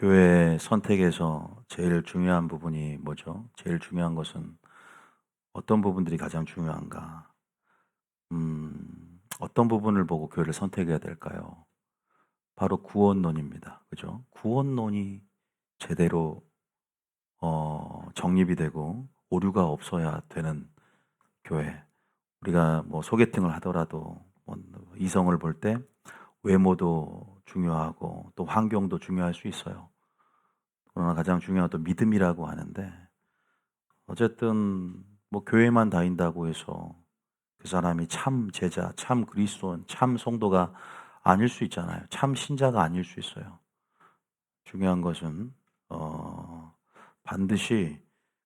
교회 선택에서 제일 중요한 부분이 뭐죠? 제일 중요한 것은 어떤 부분들이 가장 중요한가? 어떤 부분을 보고 교회를 선택해야 될까요? 바로 구원론입니다. 그죠? 구원론이 제대로 정립이 되고 오류가 없어야 되는 교회. 우리가 뭐 소개팅을 하더라도 뭐 이성을 볼 때 외모도 중요하고 또 환경도 중요할 수 있어요. 그러나 가장 중요한 건 또 믿음이라고 하는데 어쨌든 뭐 교회만 다닌다고 해서 그 사람이 참 제자, 참 그리스도인, 참 성도가 아닐 수 있잖아요. 참 신자가 아닐 수 있어요. 중요한 것은 반드시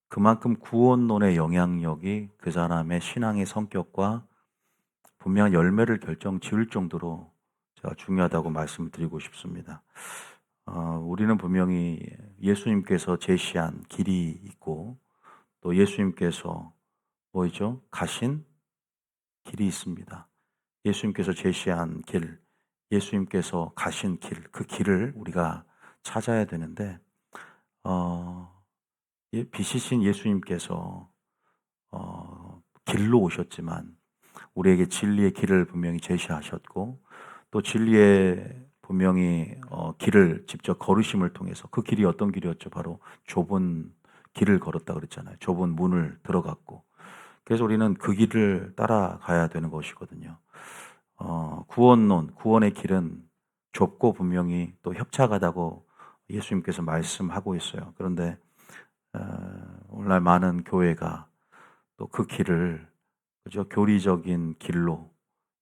그만큼 구원론의 영향력이 그 사람의 신앙의 성격과 분명한 열매를 결정 지을 정도로 제가 중요하다고 말씀을 드리고 싶습니다. 우리는 분명히 예수님께서 제시한 길이 있고 또 예수님께서 뭐죠? 가신 길이 있습니다. 예수님께서 제시한 길, 예수님께서 가신 길, 그 길을 우리가 찾아야 되는데, 빛이신 예수님께서 길로 오셨지만 우리에게 진리의 길을 분명히 제시하셨고 또 진리의 분명히 길을 직접 걸으심을 통해서 그 길이 어떤 길이었죠? 바로 좁은 길을 걸었다 그랬잖아요. 좁은 문을 들어갔고 그래서 우리는 그 길을 따라가야 되는 것이거든요. 구원론, 구원의 길은 좁고 분명히 또 협착하다고 예수님께서 말씀하고 있어요. 그런데 오늘날 많은 교회가 또 그 길을 그저 교리적인 길로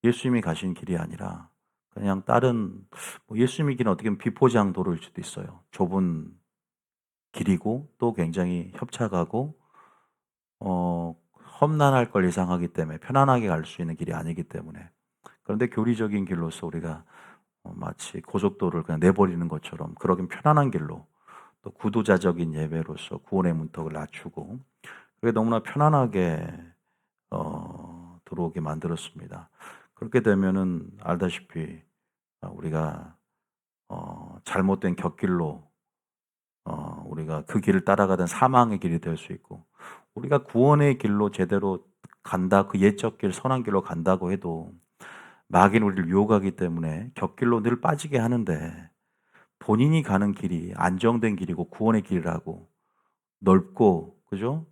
예수님이 가신 길이 아니라 그냥 다른 뭐 예수님의 길은 어떻게 보면 비포장 도로일 수도 있어요. 좁은 길이고 또 굉장히 협착하고 어 험난할 걸 예상하기 때문에 편안하게 갈 수 있는 길이 아니기 때문에 그런데 교리적인 길로서 우리가 마치 고속도로를 그냥 내버리는 것처럼 그러긴 편안한 길로 또 구도자적인 예배로서 구원의 문턱을 낮추고 그게 너무나 편안하게 들어오게 만들었습니다. 그렇게 되면은 알다시피 우리가 잘못된 곁길로 우리가 그 길을 따라가던 사망의 길이 될 수 있고 우리가 구원의 길로 제대로 간다 그 옛적 길 선한 길로 간다고 해도 마귀는 우리를 유혹하기 때문에 곁길로 늘 빠지게 하는데 본인이 가는 길이 안정된 길이고 구원의 길이라고 넓고 그죠?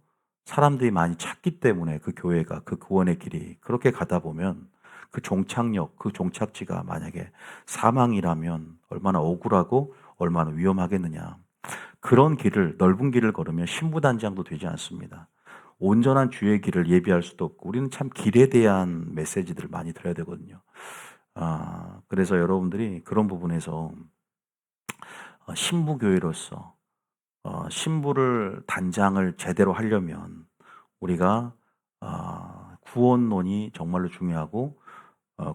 사람들이 많이 찾기 때문에 그 교회가 그 구원의 길이 그렇게 가다 보면 그 종착역, 그 종착지가 만약에 사망이라면 얼마나 억울하고 얼마나 위험하겠느냐. 그런 길을 넓은 길을 걸으면 신부단장도 되지 않습니다. 온전한 주의 길을 예비할 수도 없고 우리는 참 길에 대한 메시지들을 많이 들어야 되거든요. 그래서 여러분들이 그런 부분에서 신부교회로서 신부를 단장을 제대로 하려면 우리가 구원론이 정말로 중요하고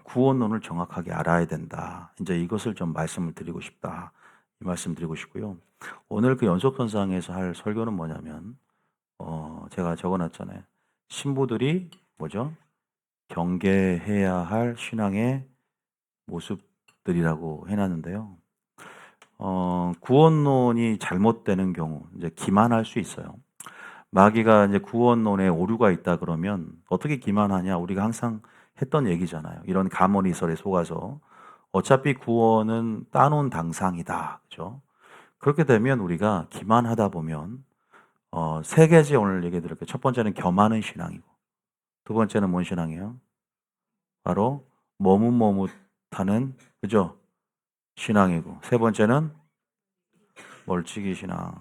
구원론을 정확하게 알아야 된다. 이제 이것을 좀 말씀을 드리고 싶다. 이 말씀 드리고 싶고요. 오늘 그 연속선상에서 할 설교는 뭐냐면 제가 적어놨잖아요. 신부들이 뭐죠? 경계해야 할 신앙의 모습들이라고 해놨는데요. 구원론이 잘못되는 경우 이제 기만할 수 있어요. 마귀가 이제 구원론에 오류가 있다 그러면 어떻게 기만하냐? 우리가 항상 했던 얘기잖아요. 이런 가모니설에 속아서 어차피 구원은 따놓은 당상이다. 그죠? 그렇게 되면 우리가 기만하다 보면 세 가지 오늘 얘기 드릴게요. 첫 번째는 겸하는 신앙이고 두 번째는 뭔 신앙이에요? 바로 머뭇머뭇하는 그죠? 신앙이고 세 번째는 멀찍이 신앙.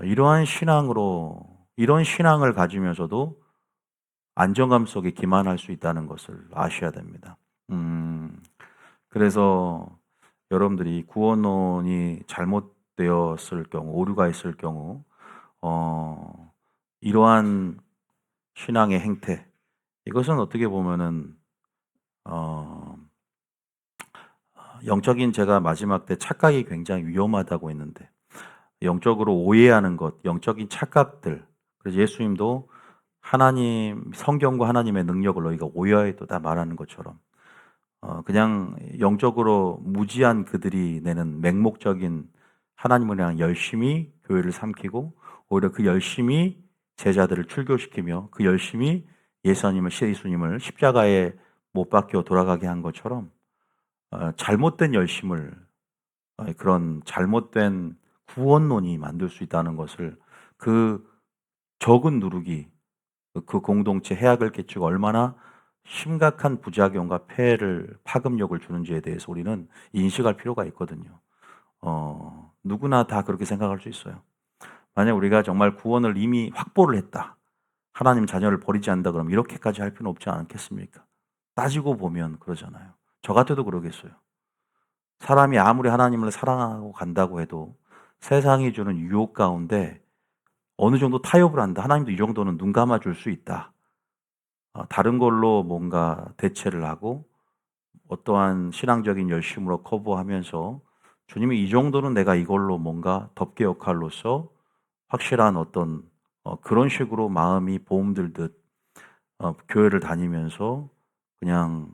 이러한 신앙으로 이런 신앙을 가지면서도 안정감 속에 기만할 수 있다는 것을 아셔야 됩니다. 그래서 여러분들이 구원론이 잘못되었을 경우, 오류가 있을 경우, 이러한 신앙의 행태, 이것은 어떻게 보면은, 어, 영적인 제가 마지막 때 착각이 굉장히 위험하다고 했는데, 영적으로 오해하는 것, 영적인 착각들, 그래서 예수님도 하나님, 성경과 하나님의 능력을 너희가 오해하였다 말하는 것처럼, 그냥 영적으로 무지한 그들이 내는 맹목적인 하나님을 향해 열심히 교회를 삼키고 오히려 그 열심히 제자들을 출교시키며 그 열심히 예수님을 십자가에 못 박혀 돌아가게 한 것처럼 잘못된 열심을 그런 잘못된 구원론이 만들 수 있다는 것을 그 적은 누룩이 그 공동체 해악을 끼치고 얼마나 심각한 부작용과 폐해를 파급력을 주는지에 대해서 우리는 인식할 필요가 있거든요. 누구나 다 그렇게 생각할 수 있어요. 만약 우리가 정말 구원을 이미 확보를 했다. 하나님 자녀를 버리지 않는다 그러면 이렇게까지 할 필요는 없지 않겠습니까? 따지고 보면 그러잖아요. 저 같아도 그러겠어요. 사람이 아무리 하나님을 사랑하고 간다고 해도 세상이 주는 유혹 가운데 어느 정도 타협을 한다. 하나님도 이 정도는 눈 감아줄 수 있다. 다른 걸로 뭔가 대체를 하고 어떠한 신앙적인 열심으로 커버하면서 주님이 이 정도는 내가 이걸로 뭔가 덮개 역할로서 확실한 어떤 그런 식으로 마음이 보험 들듯 교회를 다니면서 그냥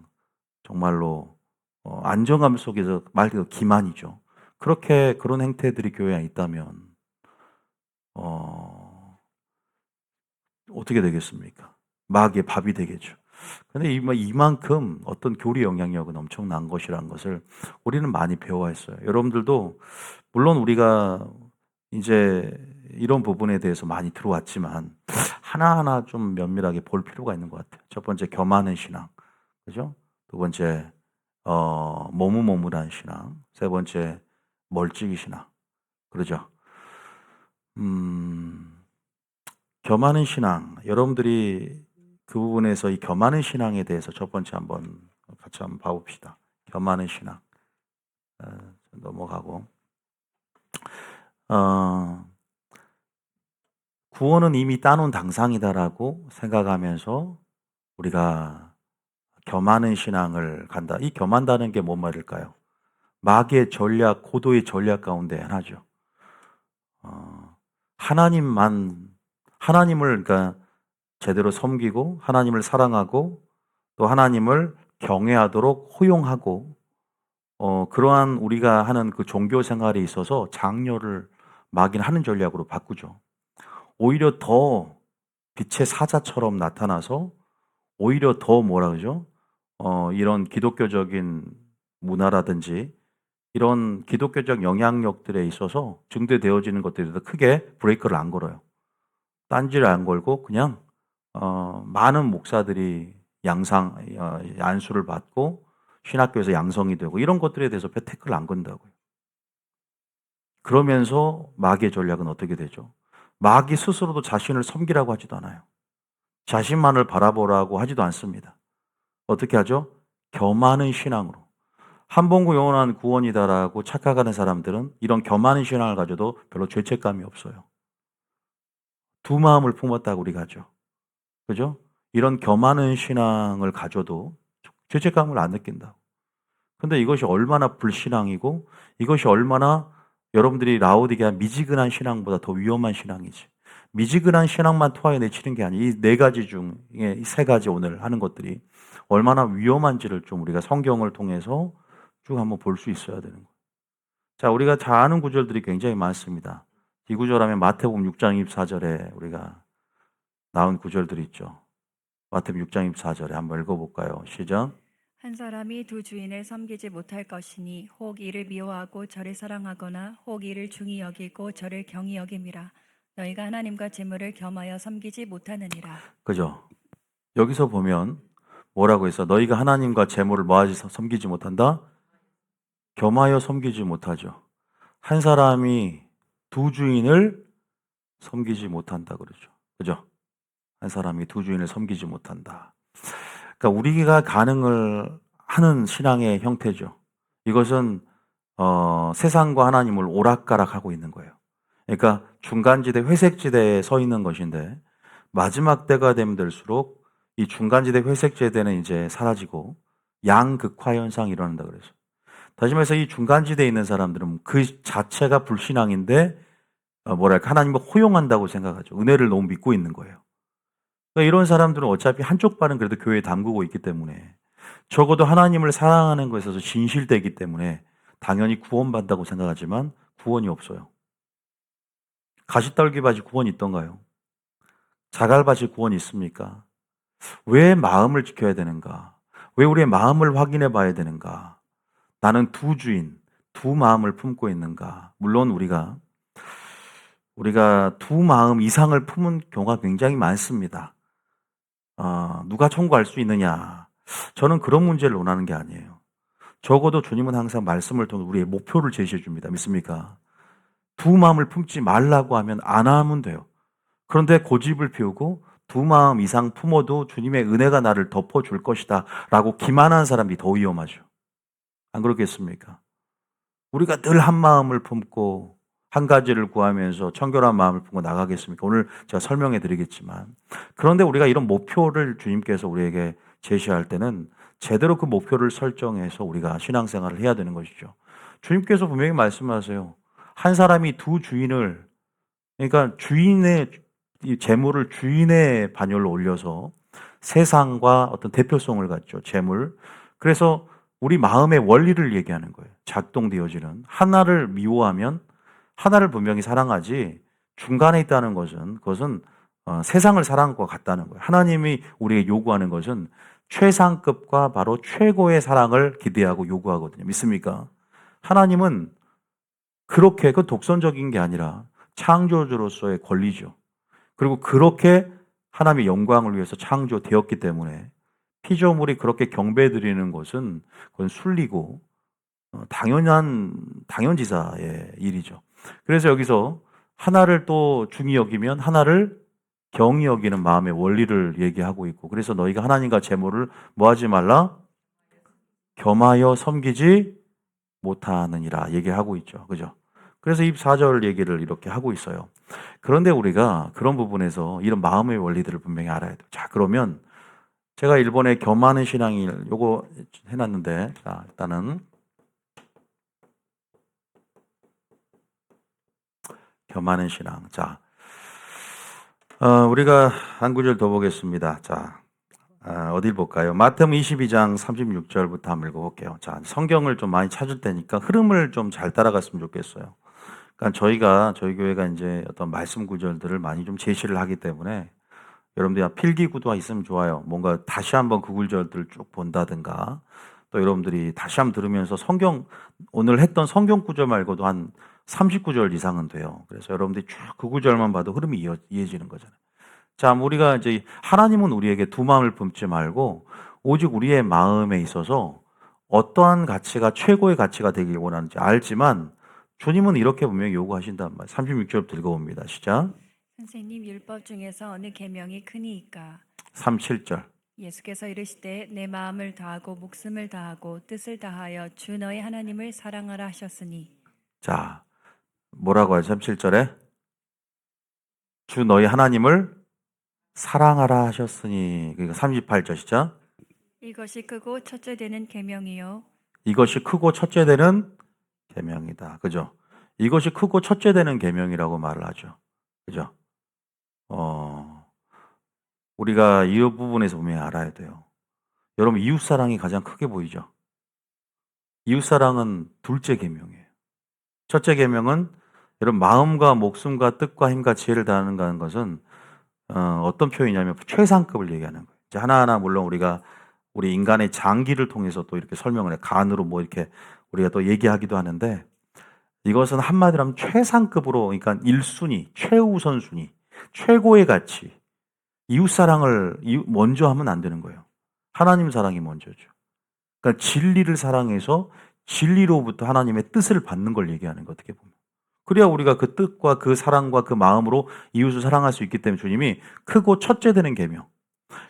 정말로 안정감 속에서 말 그대로 기만이죠. 그렇게 그런 행태들이 교회에 있다면 어떻게 되겠습니까? 마귀의 밥이 되겠죠. 근데 이만큼 어떤 교리 영향력은 엄청난 것이라는 것을 우리는 많이 배워했어요. 여러분들도 물론 우리가 이제 이런 부분에 대해서 많이 들어왔지만 하나하나 좀 면밀하게 볼 필요가 있는 것 같아요. 첫 번째 겸하는 신앙, 그죠? 두 번째 모무모무란 신앙, 세 번째 멀찍이 신앙, 그러죠? 겸하는 신앙, 여러분들이 그 부분에서 이 겸하는 신앙에 대해서 첫 번째 같이 한번 봐봅시다. 겸하는 신앙. 넘어가고. 구원은 이미 따놓은 당상이다라고 생각하면서 우리가 겸하는 신앙을 간다. 이 겸한다는 게 뭔 말일까요? 마귀의 전략, 고도의 전략 가운데 하나죠. 하나님을 그러니까 제대로 섬기고 하나님을 사랑하고 또 하나님을 경외하도록 호용하고 그러한 우리가 하는 그 종교 생활에 있어서 장려를 마귀는 하는 전략으로 바꾸죠. 오히려 더 빛의 사자처럼 나타나서 오히려 더 뭐라 그러죠? 이런 기독교적인 문화라든지 이런 기독교적 영향력들에 있어서 증대되어지는 것들에 대해서 크게 브레이크를 안 걸어요. 딴지를 안 걸고 그냥 많은 목사들이 안수를 받고 신학교에서 양성이 되고 이런 것들에 대해서 태클을 안 건다고요. 그러면서 마귀의 전략은 어떻게 되죠? 마귀 스스로도 자신을 섬기라고 하지도 않아요. 자신만을 바라보라고 하지도 않습니다. 어떻게 하죠? 겸하는 신앙으로. 한번구 영원한 구원이다라고 착각하는 사람들은 이런 겸하는 신앙을 가져도 별로 죄책감이 없어요. 두 마음을 품었다고 우리가 하죠. 그죠? 이런 겸하는 신앙을 가져도 죄책감을 안 느낀다. 근데 이것이 얼마나 불신앙이고 이것이 얼마나 여러분들이 라오디게아 미지근한 신앙보다 더 위험한 신앙이지. 미지근한 신앙만 토해내치는 게 아니라 이 네 가지 중에 이 세 가지 오늘 하는 것들이 얼마나 위험한지를 좀 우리가 성경을 통해서 쭉 한번 볼 수 있어야 되는 거예요. 자, 우리가 잘 아는 구절들이 굉장히 많습니다. 이 구절하면 마태복음 6장 24절에 우리가 나온 구절들이 있죠. 마태복음 6장 24절에 한번 읽어볼까요? 시작. 한 사람이 두 주인을 섬기지 못할 것이니 혹 이를 미워하고 저를 사랑하거나 혹 이를 중히 여기고 저를 경히 여김이라. 너희가 하나님과 재물을 겸하여 섬기지 못하느니라. 그죠? 여기서 보면 뭐라고 해서 너희가 하나님과 재물을 뭐하지 섬기지 못한다? 겸하여 섬기지 못하죠. 한 사람이 두 주인을 섬기지 못한다 그러죠. 그죠? 한 사람이 두 주인을 섬기지 못한다. 그러니까 우리가 가능을 하는 신앙의 형태죠. 이것은 세상과 하나님을 오락가락하고 있는 거예요. 그러니까 중간지대, 회색지대에 서 있는 것인데 마지막 때가 되면 될수록 이 중간지대, 회색지대는 이제 사라지고 양극화 현상이 일어난다 그래서. 다시 말해서 이 중간지대에 있는 사람들은 그 자체가 불신앙인데 하나님을 호용한다고 생각하죠. 은혜를 너무 믿고 있는 거예요. 그러니까 이런 사람들은 어차피 한쪽 발은 그래도 교회에 담그고 있기 때문에 적어도 하나님을 사랑하는 것에 있어서 진실되기 때문에 당연히 구원받는다고 생각하지만 구원이 없어요. 가시떨기밭이 구원이 있던가요? 자갈밭이 구원이 있습니까? 왜 마음을 지켜야 되는가? 왜 우리의 마음을 확인해 봐야 되는가? 나는 두 주인, 두 마음을 품고 있는가? 물론 우리가 두 마음 이상을 품은 경우가 굉장히 많습니다. 누가 청구할 수 있느냐? 저는 그런 문제를 논하는 게 아니에요. 적어도 주님은 항상 말씀을 통해 우리의 목표를 제시해 줍니다. 믿습니까? 두 마음을 품지 말라고 하면 안 하면 돼요. 그런데 고집을 피우고 두 마음 이상 품어도 주님의 은혜가 나를 덮어줄 것이다 라고 기만한 사람이 더 위험하죠. 안 그렇겠습니까? 우리가 늘 한 마음을 품고 한 가지를 구하면서 청결한 마음을 품고 나가겠습니까? 오늘 제가 설명해 드리겠지만, 그런데 우리가 이런 목표를 주님께서 우리에게 제시할 때는 제대로 그 목표를 설정해서 우리가 신앙생활을 해야 되는 것이죠. 주님께서 분명히 말씀하세요. 한 사람이 두 주인을, 그러니까 주인의 이 재물을 주인의 반열로 올려서 세상과 어떤 대표성을 갖죠. 재물. 그래서 우리 마음의 원리를 얘기하는 거예요. 작동되어지는. 하나를 미워하면 하나를 분명히 사랑하지 중간에 있다는 것은 그것은 세상을 사랑한 것 같다는 거예요. 하나님이 우리에게 요구하는 것은 최상급과 바로 최고의 사랑을 기대하고 요구하거든요. 믿습니까? 하나님은 그렇게 그 독선적인 게 아니라 창조주로서의 권리죠. 그리고 그렇게 하나님의 영광을 위해서 창조되었기 때문에 피조물이 그렇게 경배드리는 것은 그건 순리고 당연지사의 일이죠. 그래서 여기서 하나를 또 중히 여기면 하나를 경히 여기는 마음의 원리를 얘기하고 있고, 그래서 너희가 하나님과 재물을 뭐하지 말라? 겸하여 섬기지 못하느니라 얘기하고 있죠. 그죠? 그래서 이 4절 얘기를 이렇게 하고 있어요. 그런데 우리가 그런 부분에서 이런 마음의 원리들을 분명히 알아야 돼요. 자, 그러면 제가 일본에 겸하는 신앙일 요거 해놨는데, 자, 일단은 겸하는 신앙. 자, 우리가 한 구절 더 보겠습니다. 자, 어딜 볼까요? 마태복음 22장 36절부터 한번 읽어볼게요. 자, 성경을 좀 많이 찾을 테니까 흐름을 좀 잘 따라갔으면 좋겠어요. 그러니까 저희 교회가 이제 어떤 말씀 구절들을 많이 좀 제시를 하기 때문에 여러분들이 필기 구도가 있으면 좋아요. 뭔가 다시 한번 그 구절들을 쭉 본다든가, 또 여러분들이 다시 한번 들으면서 오늘 했던 성경 구절 말고도 한 30구절 이상은 돼요. 그래서 여러분들이 쭉 그 구절만 봐도 흐름이 이어지는 거잖아요. 자, 우리가 이제 하나님은 우리에게 두 마음을 품지 말고 오직 우리의 마음에 있어서 어떠한 가치가 최고의 가치가 되길 원하는지 알지만 주님은 이렇게 분명히 요구하신단 말이에요. 36절 읽어봅니다. 시작. 선생님, 율법 중에서 어느 계명이 크니이까? 37절. 예수께서 이르시되 내 마음을 다하고 목숨을 다하고 뜻을 다하여 주 너의 하나님을 사랑하라 하셨으니. 자, 뭐라고 하죠? 37절에 주 너희 하나님을 사랑하라 하셨으니, 그러니까 38절 시작. 이것이 크고 첫째 되는 계명이요 이것이 크고 첫째 되는 계명이다. 그죠? 이것이 크고 첫째 되는 계명이라고 말을 하죠. 그죠? 우리가 이 부분에서 분명히 알아야 돼요. 여러분, 이웃사랑이 가장 크게 보이죠? 이웃사랑은 둘째 계명이에요. 첫째 계명은 여러분 마음과 목숨과 뜻과 힘과 지혜를 다하는 것은 어떤 표현이냐면 최상급을 얘기하는 거예요. 이제 하나하나 물론 우리 인간의 장기를 통해서 또 이렇게 설명을 해. 간으로 뭐 이렇게 우리가 또 얘기하기도 하는데, 이것은 한마디로 하면 최상급으로, 그러니까 1순위, 최우선순위, 최고의 가치. 이웃사랑을 먼저 하면 안 되는 거예요. 하나님 사랑이 먼저죠. 그러니까 진리를 사랑해서 진리로부터 하나님의 뜻을 받는 걸 얘기하는 거, 어떻게 보면. 그래야 우리가 그 뜻과 그 사랑과 그 마음으로 이웃을 사랑할 수 있기 때문에 주님이 크고 첫째 되는 계명.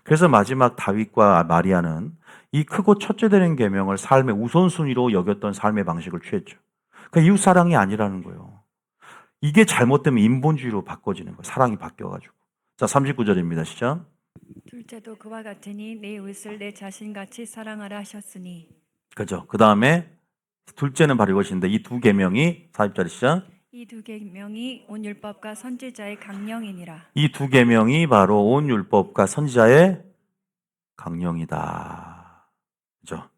그래서 마지막 다윗과 마리아는 이 크고 첫째 되는 계명을 삶의 우선순위로 여겼던 삶의 방식을 취했죠. 그러니까 이웃 사랑이 아니라는 거예요. 이게 잘못되면 인본주의로 바꿔지는 거예요. 사랑이 바뀌어가지고. 자, 39절입니다. 시작. 둘째도 그와 같으니 내 이웃을 내 자신같이 사랑하라 하셨으니. 그죠. 그 다음에 둘째는 바로 이것인데, 이 두 계명이 40절 시작. 이 두 계명이 온 율법과 선지자의 강령이니라. 이 두 계명이 바로 온 율법과 선지자의 강령이다. 그죠?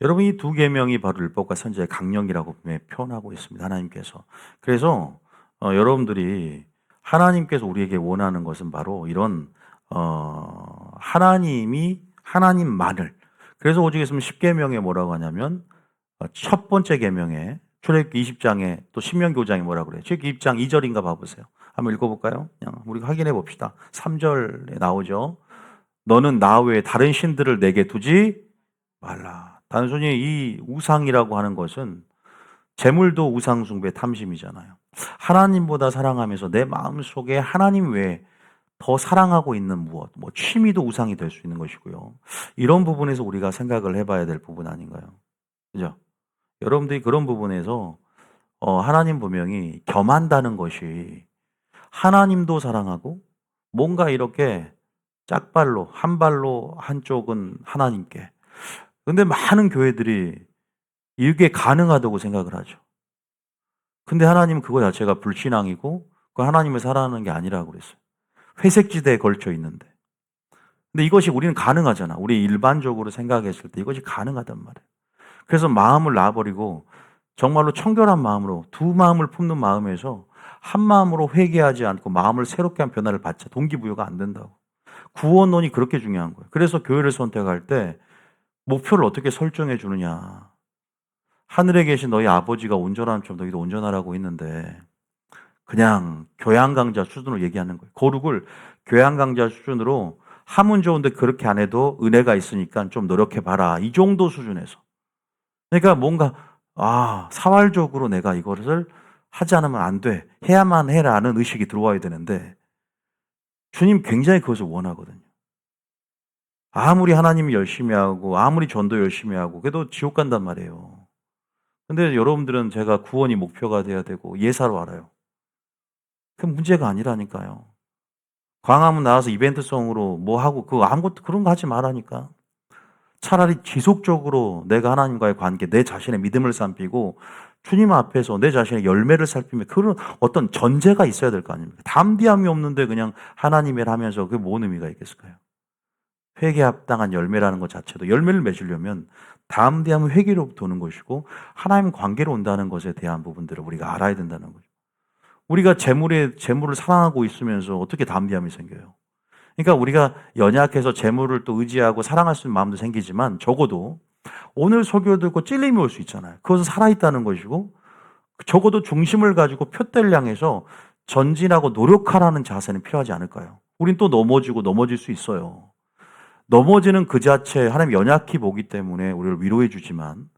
여러분 이 두 계명이 바로 율법과 선지자의 강령이라고 표현하고 있습니다. 하나님께서. 그래서 여러분들이 하나님께서 우리에게 원하는 것은 바로 이런 하나님이 하나님만을. 그래서 오직 있으면 10계명에 뭐라고 하냐면 첫 번째 계명에 출애굽기 20장에 또 신명기 5장에 뭐라고 그래요? 출애굽기 20장 2절인가 봐보세요. 한번 읽어볼까요? 그냥 우리가 확인해 봅시다. 3절에 나오죠. 너는 나 외에 다른 신들을 내게 두지 말라. 단순히 이 우상이라고 하는 것은 재물도 우상 숭배 탐심이잖아요. 하나님보다 사랑하면서 내 마음속에 하나님 외에 더 사랑하고 있는 무엇, 뭐 취미도 우상이 될 수 있는 것이고요. 이런 부분에서 우리가 생각을 해봐야 될 부분 아닌가요? 그죠? 여러분들이 그런 부분에서 하나님 분명히 겸한다는 것이 하나님도 사랑하고 뭔가 이렇게 짝발로 한 발로 한쪽은 하나님께. 근데 많은 교회들이 이게 가능하다고 생각을 하죠. 근데 하나님은 그거 자체가 불신앙이고 그 하나님을 사랑하는 게 아니라고 그랬어요. 회색지대에 걸쳐 있는데. 근데 이것이 우리는 가능하잖아. 우리 일반적으로 생각했을 때 이것이 가능하단 말이에요. 그래서 마음을 놔버리고 정말로 청결한 마음으로 두 마음을 품는 마음에서 한 마음으로 회개하지 않고 마음을 새롭게 한 변화를 받자. 동기부여가 안 된다고. 구원론이 그렇게 중요한 거예요. 그래서 교회를 선택할 때 목표를 어떻게 설정해 주느냐. 하늘에 계신 너희 아버지가 온전함처럼 너희도 온전하라고 했는데 그냥 교양 강좌 수준으로 얘기하는 거예요. 거룩을 교양 강좌 수준으로 하면 좋은데 그렇게 안 해도 은혜가 있으니까 좀 노력해 봐라. 이 정도 수준에서. 그러니까 뭔가 사활적으로 내가 이것을 하지 않으면 안 돼. 해야만 해라는 의식이 들어와야 되는데 주님 굉장히 그것을 원하거든요. 아무리 하나님이 열심히 하고 아무리 전도 열심히 하고 그래도 지옥 간단 말이에요. 근데 여러분들은 제가 구원이 목표가 돼야 되고 예사로 알아요. 그 문제가 아니라니까요. 광화문 나와서 이벤트성으로 뭐 하고 그 아무것도 그런 거 하지 말라니까. 차라리 지속적으로 내가 하나님과의 관계, 내 자신의 믿음을 살피고 주님 앞에서 내 자신의 열매를 살피며 그런 어떤 전제가 있어야 될 거 아닙니까? 담대함이 없는데 그냥 하나님을 하면서 그게 뭔 의미가 있겠을까요? 회개에 합당한 열매라는 것 자체도 열매를 맺으려면 담대함은 회개로부터 오는 것이고 하나님 관계로 온다는 것에 대한 부분들을 우리가 알아야 된다는 거죠. 우리가 재물을 사랑하고 있으면서 어떻게 담대함이 생겨요? 그러니까 우리가 연약해서 재물을 또 의지하고 사랑할 수 있는 마음도 생기지만 적어도 오늘 설교 듣고 찔림이 올 수 있잖아요. 그것은 살아있다는 것이고 적어도 중심을 가지고 표대를 향해서 전진하고 노력하라는 자세는 필요하지 않을까요? 우린 또 넘어지고 넘어질 수 있어요. 넘어지는 그 자체 하나님 연약히 보기 때문에 우리를 위로해 주지만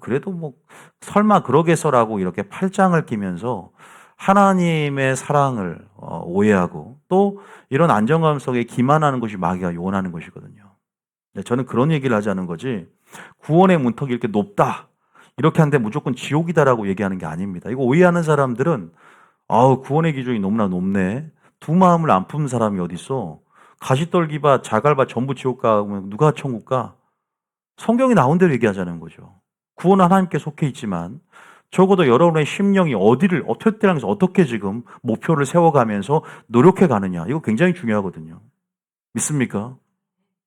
그래도 뭐 설마 그러겠어라고 이렇게 팔짱을 끼면서 하나님의 사랑을 오해하고 또 이런 안정감 속에 기만하는 것이 마귀가 요원하는 것이거든요. 저는 그런 얘기를 하자는 거지 구원의 문턱이 이렇게 높다 이렇게 하는데 무조건 지옥이다라고 얘기하는 게 아닙니다. 이거 오해하는 사람들은 구원의 기준이 너무나 높네. 두 마음을 안 품는 사람이 어디 있어? 가시떨기바 자갈바 전부 지옥 가면 누가 천국 가? 성경이 나온 대로 얘기하자는 거죠. 구원은 하나님께 속해 있지만 적어도 여러분의 심령이 어디를 어떻게 향해서 어떻게 지금 목표를 세워가면서 노력해 가느냐 이거 굉장히 중요하거든요. 믿습니까?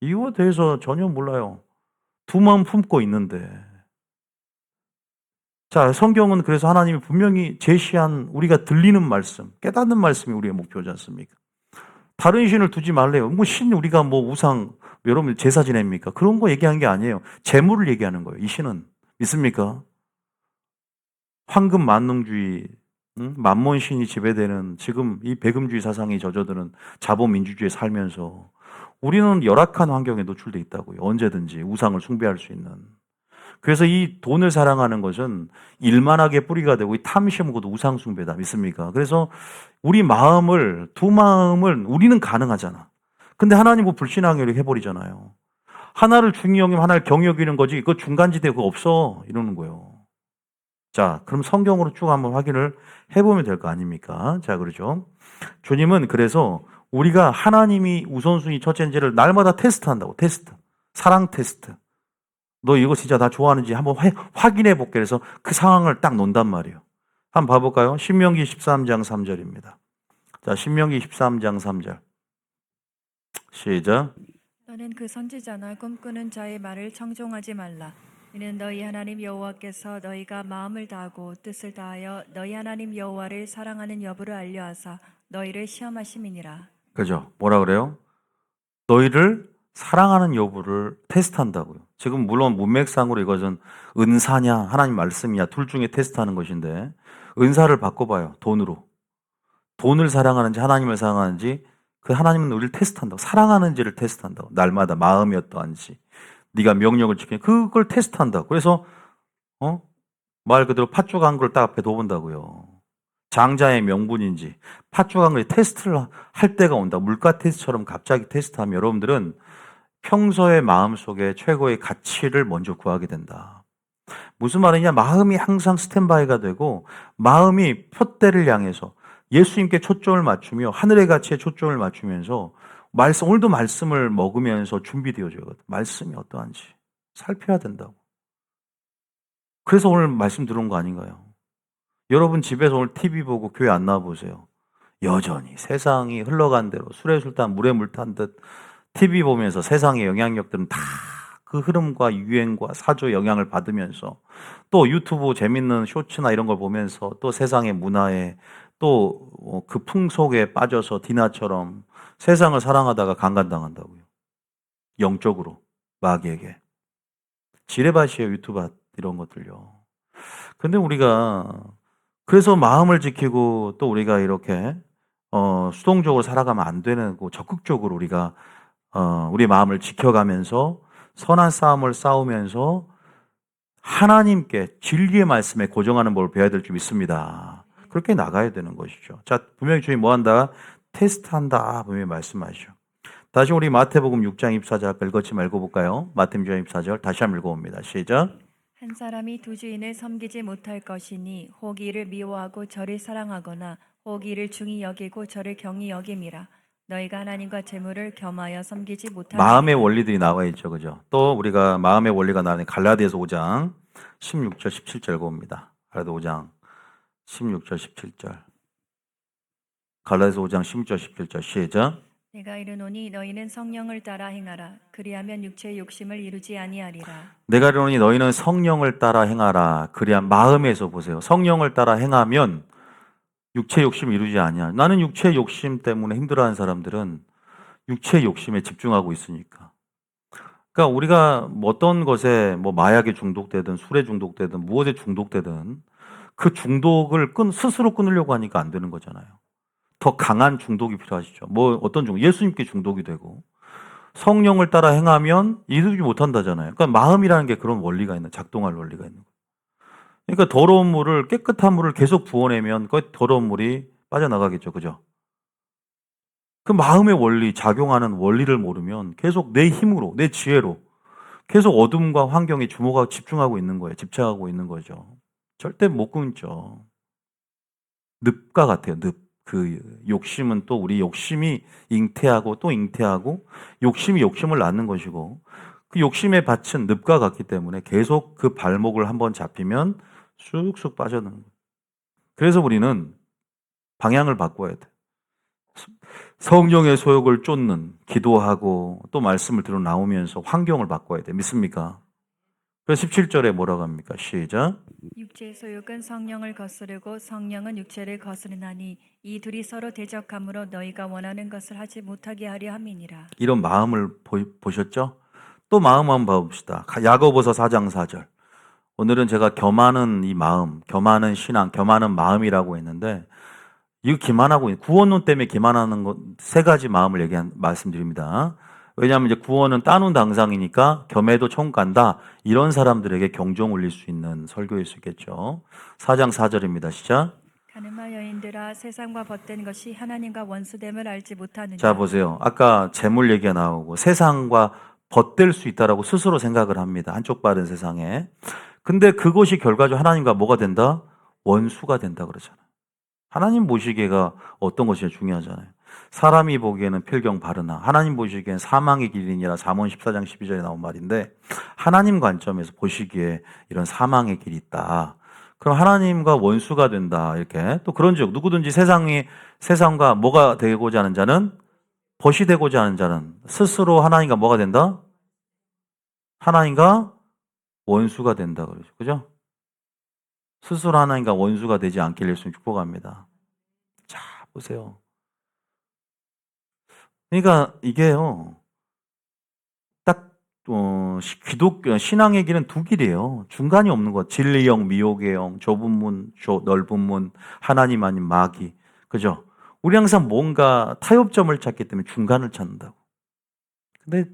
이거에 대해서 전혀 몰라요. 두 마음 품고 있는데 자 성경은 그래서 하나님이 분명히 제시한 우리가 들리는 말씀 깨닫는 말씀이 우리의 목표지 않습니까? 다른 신을 두지 말래요. 우리가 우상, 여러분 제사 지냅니까? 그런 거 얘기한 게 아니에요. 재물을 얘기하는 거예요. 이 신은. 믿습니까? 황금 만능주의, 만몬신이 지배되는 지금 이 배금주의 사상이 젖어드는 자본민주주의에 살면서 우리는 열악한 환경에 노출돼 있다고요. 언제든지 우상을 숭배할 수 있는. 그래서 이 돈을 사랑하는 것은 일만하게 뿌리가 되고 이 탐심은 곧 우상 숭배다. 믿습니까? 그래서 우리 마음을 두 마음을 우리는 가능하잖아. 근데 하나님은 불신앙을 해버리잖아요. 하나를 중히 여기면 하나를 경히 여기는 거지. 그 중간지대 그거 없어 이러는 거예요. 자, 그럼 성경으로 쭉 한번 확인을 해보면 될 거 아닙니까? 자, 그러죠. 주님은 그래서 우리가 하나님이 우선순위 첫째인지를 날마다 테스트한다고. 테스트. 사랑 테스트. 너 이거 진짜 나 좋아하는지 한번 확인해 볼게. 그래서 그 상황을 딱 논단 말이에요. 한번 봐볼까요? 신명기 13장 3절입니다. 자, 신명기 13장 3절. 시작. 너는 그 선지자나 꿈꾸는 자의 말을 청종하지 말라. 이는 너희 하나님 여호와께서 너희가 마음을 다하고 뜻을 다하여 너희 하나님 여호와를 사랑하는 여부를 알려하사 너희를 시험하심이니라. 그죠? 뭐라 그래요? 너희를 사랑하는 여부를 테스트한다고요. 지금 물론 문맥상으로 이것은 은사냐 하나님 말씀이냐 둘 중에 테스트하는 것인데 은사를 바꿔봐요. 돈으로. 돈을 사랑하는지 하나님을 사랑하는지 그 하나님은 우리를 테스트한다고. 사랑하는지를 테스트한다고. 날마다 마음이 어떠한지. 네가 명령을 지키는 그걸 테스트한다고. 그래서 말 그대로 팥죽 한 걸 딱 앞에 둬본다고요. 장자의 명분인지 팥죽 한 걸에 테스트를 할 때가 온다. 물가 테스트처럼 갑자기 테스트하면 여러분들은 평소의 마음속에 최고의 가치를 먼저 구하게 된다. 무슨 말이냐? 마음이 항상 스탠바이가 되고 마음이 표대를 향해서 예수님께 초점을 맞추며 하늘의 가치에 초점을 맞추면서 오늘도 말씀을 먹으면서 준비되어져요. 말씀이 어떠한지 살펴야 된다고. 그래서 오늘 말씀 들은 거 아닌가요? 여러분 집에서 오늘 TV 보고 교회 안 나와보세요. 여전히 세상이 흘러간 대로 술에 술탄 물에 물 탄 듯 TV 보면서 세상의 영향력들은 다 그 흐름과 유행과 사조 영향을 받으면서 또 유튜브 재밌는 쇼츠나 이런 걸 보면서 또 세상의 문화에 또 그 풍속에 빠져서 디나처럼 세상을 사랑하다가 강간당한다고요. 영적으로 마귀에게. 지뢰밭이에요. 유튜브 이런 것들요. 근데 우리가 그래서 마음을 지키고 또 우리가 이렇게 수동적으로 살아가면 안 되는 거 적극적으로 우리가 우리 마음을 지켜가면서 선한 싸움을 싸우면서 하나님께 진리의 말씀에 고정하는 법을 배워야 될 줄 믿습니다. 그렇게 나가야 되는 것이죠. 자, 분명히 주님 뭐 한다? 테스트한다. 분명히 말씀하시죠. 다시 우리 마태복음 6장 24절 읽었지 말고 볼까요? 마태복음 6장 24절 다시 한번 읽어봅니다. 시작. 한 사람이 두 주인을 섬기지 못할 것이니 혹 이를 미워하고 저를 사랑하거나 혹 이를 중히 여기고 저를 경히 여김이라. 너희가 하나님과 재물을 겸하여 섬기지 못하느니라. 마음의 원리들이 나와 있죠. 그죠? 또 우리가 마음의 원리가 나오는 갈라디아서 5장 16절 17절 봅니다. 갈라디아 5장 16절 17절. 갈라디아서 5장 16절 17절 시작. 내가 이르노니 너희는 성령을 따라 행하라. 그리하면 육체의 욕심을 이루지 아니하리라. 내가 이르노니 너희는 성령을 따라 행하라. 그래야 마음에서 보세요. 성령을 따라 행하면 육체 욕심 이루지 아니야. 나는 육체 욕심 때문에 힘들어하는 사람들은 육체 욕심에 집중하고 있으니까. 그러니까 우리가 어떤 것에 마약에 중독되든 술에 중독되든 무엇에 중독되든 그 중독을 스스로 끊으려고 하니까 안 되는 거잖아요. 더 강한 중독이 필요하시죠. 어떤 중독? 예수님께 중독이 되고 성령을 따라 행하면 이루지 못한다잖아요. 그러니까 마음이라는 게 그런 원리가 있는, 작동할 원리가 있는 거예요. 그러니까 더러운 물을 깨끗한 물을 계속 부어내면 그 더러운 물이 빠져나가겠죠. 그죠? 그 마음의 원리, 작용하는 원리를 모르면 계속 내 힘으로, 내 지혜로 계속 어둠과 환경에 집중하고 있는 거예요. 집착하고 있는 거죠. 절대 못 끊죠. 늪과 같아요. 늪. 그 욕심은 또 우리 욕심이 잉태하고 또 잉태하고 욕심이 욕심을 낳는 것이고 그 욕심의 밭은 늪과 같기 때문에 계속 그 발목을 한번 잡히면 쑥쑥 빠져드는 거예요. 그래서 우리는 방향을 바꿔야 돼. 성령의 소욕을 쫓는 기도하고 또 말씀을 들어 나오면서 환경을 바꿔야 돼. 믿습니까? 그래서 17절에 뭐라고 합니까? 시작. 육체의 소욕은 성령을 거스르고 성령은 육체를 거스르나니 이 둘이 서로 대적함으로 너희가 원하는 것을 하지 못하게 하려 함이니라. 이런 마음을 보셨죠? 또 마음 한번 봐봅시다. 야고보서 4장 4절. 오늘은 제가 겸하는 이 마음, 겸하는 신앙, 겸하는 마음이라고 했는데 이거 기만하고 구원론 때문에 기만하는 것 세 가지 마음을 말씀드립니다. 왜냐하면 이제 구원은 따놓은 당상이니까 겸해도 천국 간다. 이런 사람들에게 경종 울릴 수 있는 설교일 수 있겠죠. 4장 4절입니다. 시작. 가늠하 여인들아 세상과 벗된 것이 하나님과 원수됨을 알지 못하느냐. 자 보세요. 아까 재물 얘기가 나오고 세상과 벗될 수 있다라고 스스로 생각을 합니다. 한쪽 발은 세상에. 근데 그것이 결과적으로 하나님과 뭐가 된다? 원수가 된다 그러잖아요. 하나님 보시기에가 어떤 것이 중요하잖아요. 사람이 보기에는 필경 바르나 하나님 보시기엔 사망의 길이니라 잠언 14장 12절에 나온 말인데 하나님 관점에서 보시기에 이런 사망의 길이 있다. 그럼 하나님과 원수가 된다. 이렇게 또 그런즉 누구든지 세상과 뭐가 되고자 하는 자는 벗이 되고자 하는 자는 스스로 하나님과 뭐가 된다? 하나님과 원수가 된다 그러죠. 그죠? 스스로 하나님과 원수가 되지 않길 예수님 축복합니다. 자, 보세요. 그러니까 이게요. 딱 신앙의 길은 두 길이에요. 중간이 없는 것. 진리의 영, 미혹의 영, 좁은 문, 넓은 문, 하나님 아닌 마귀. 그죠? 우리 항상 뭔가 타협점을 찾기 때문에 중간을 찾는다고. 근데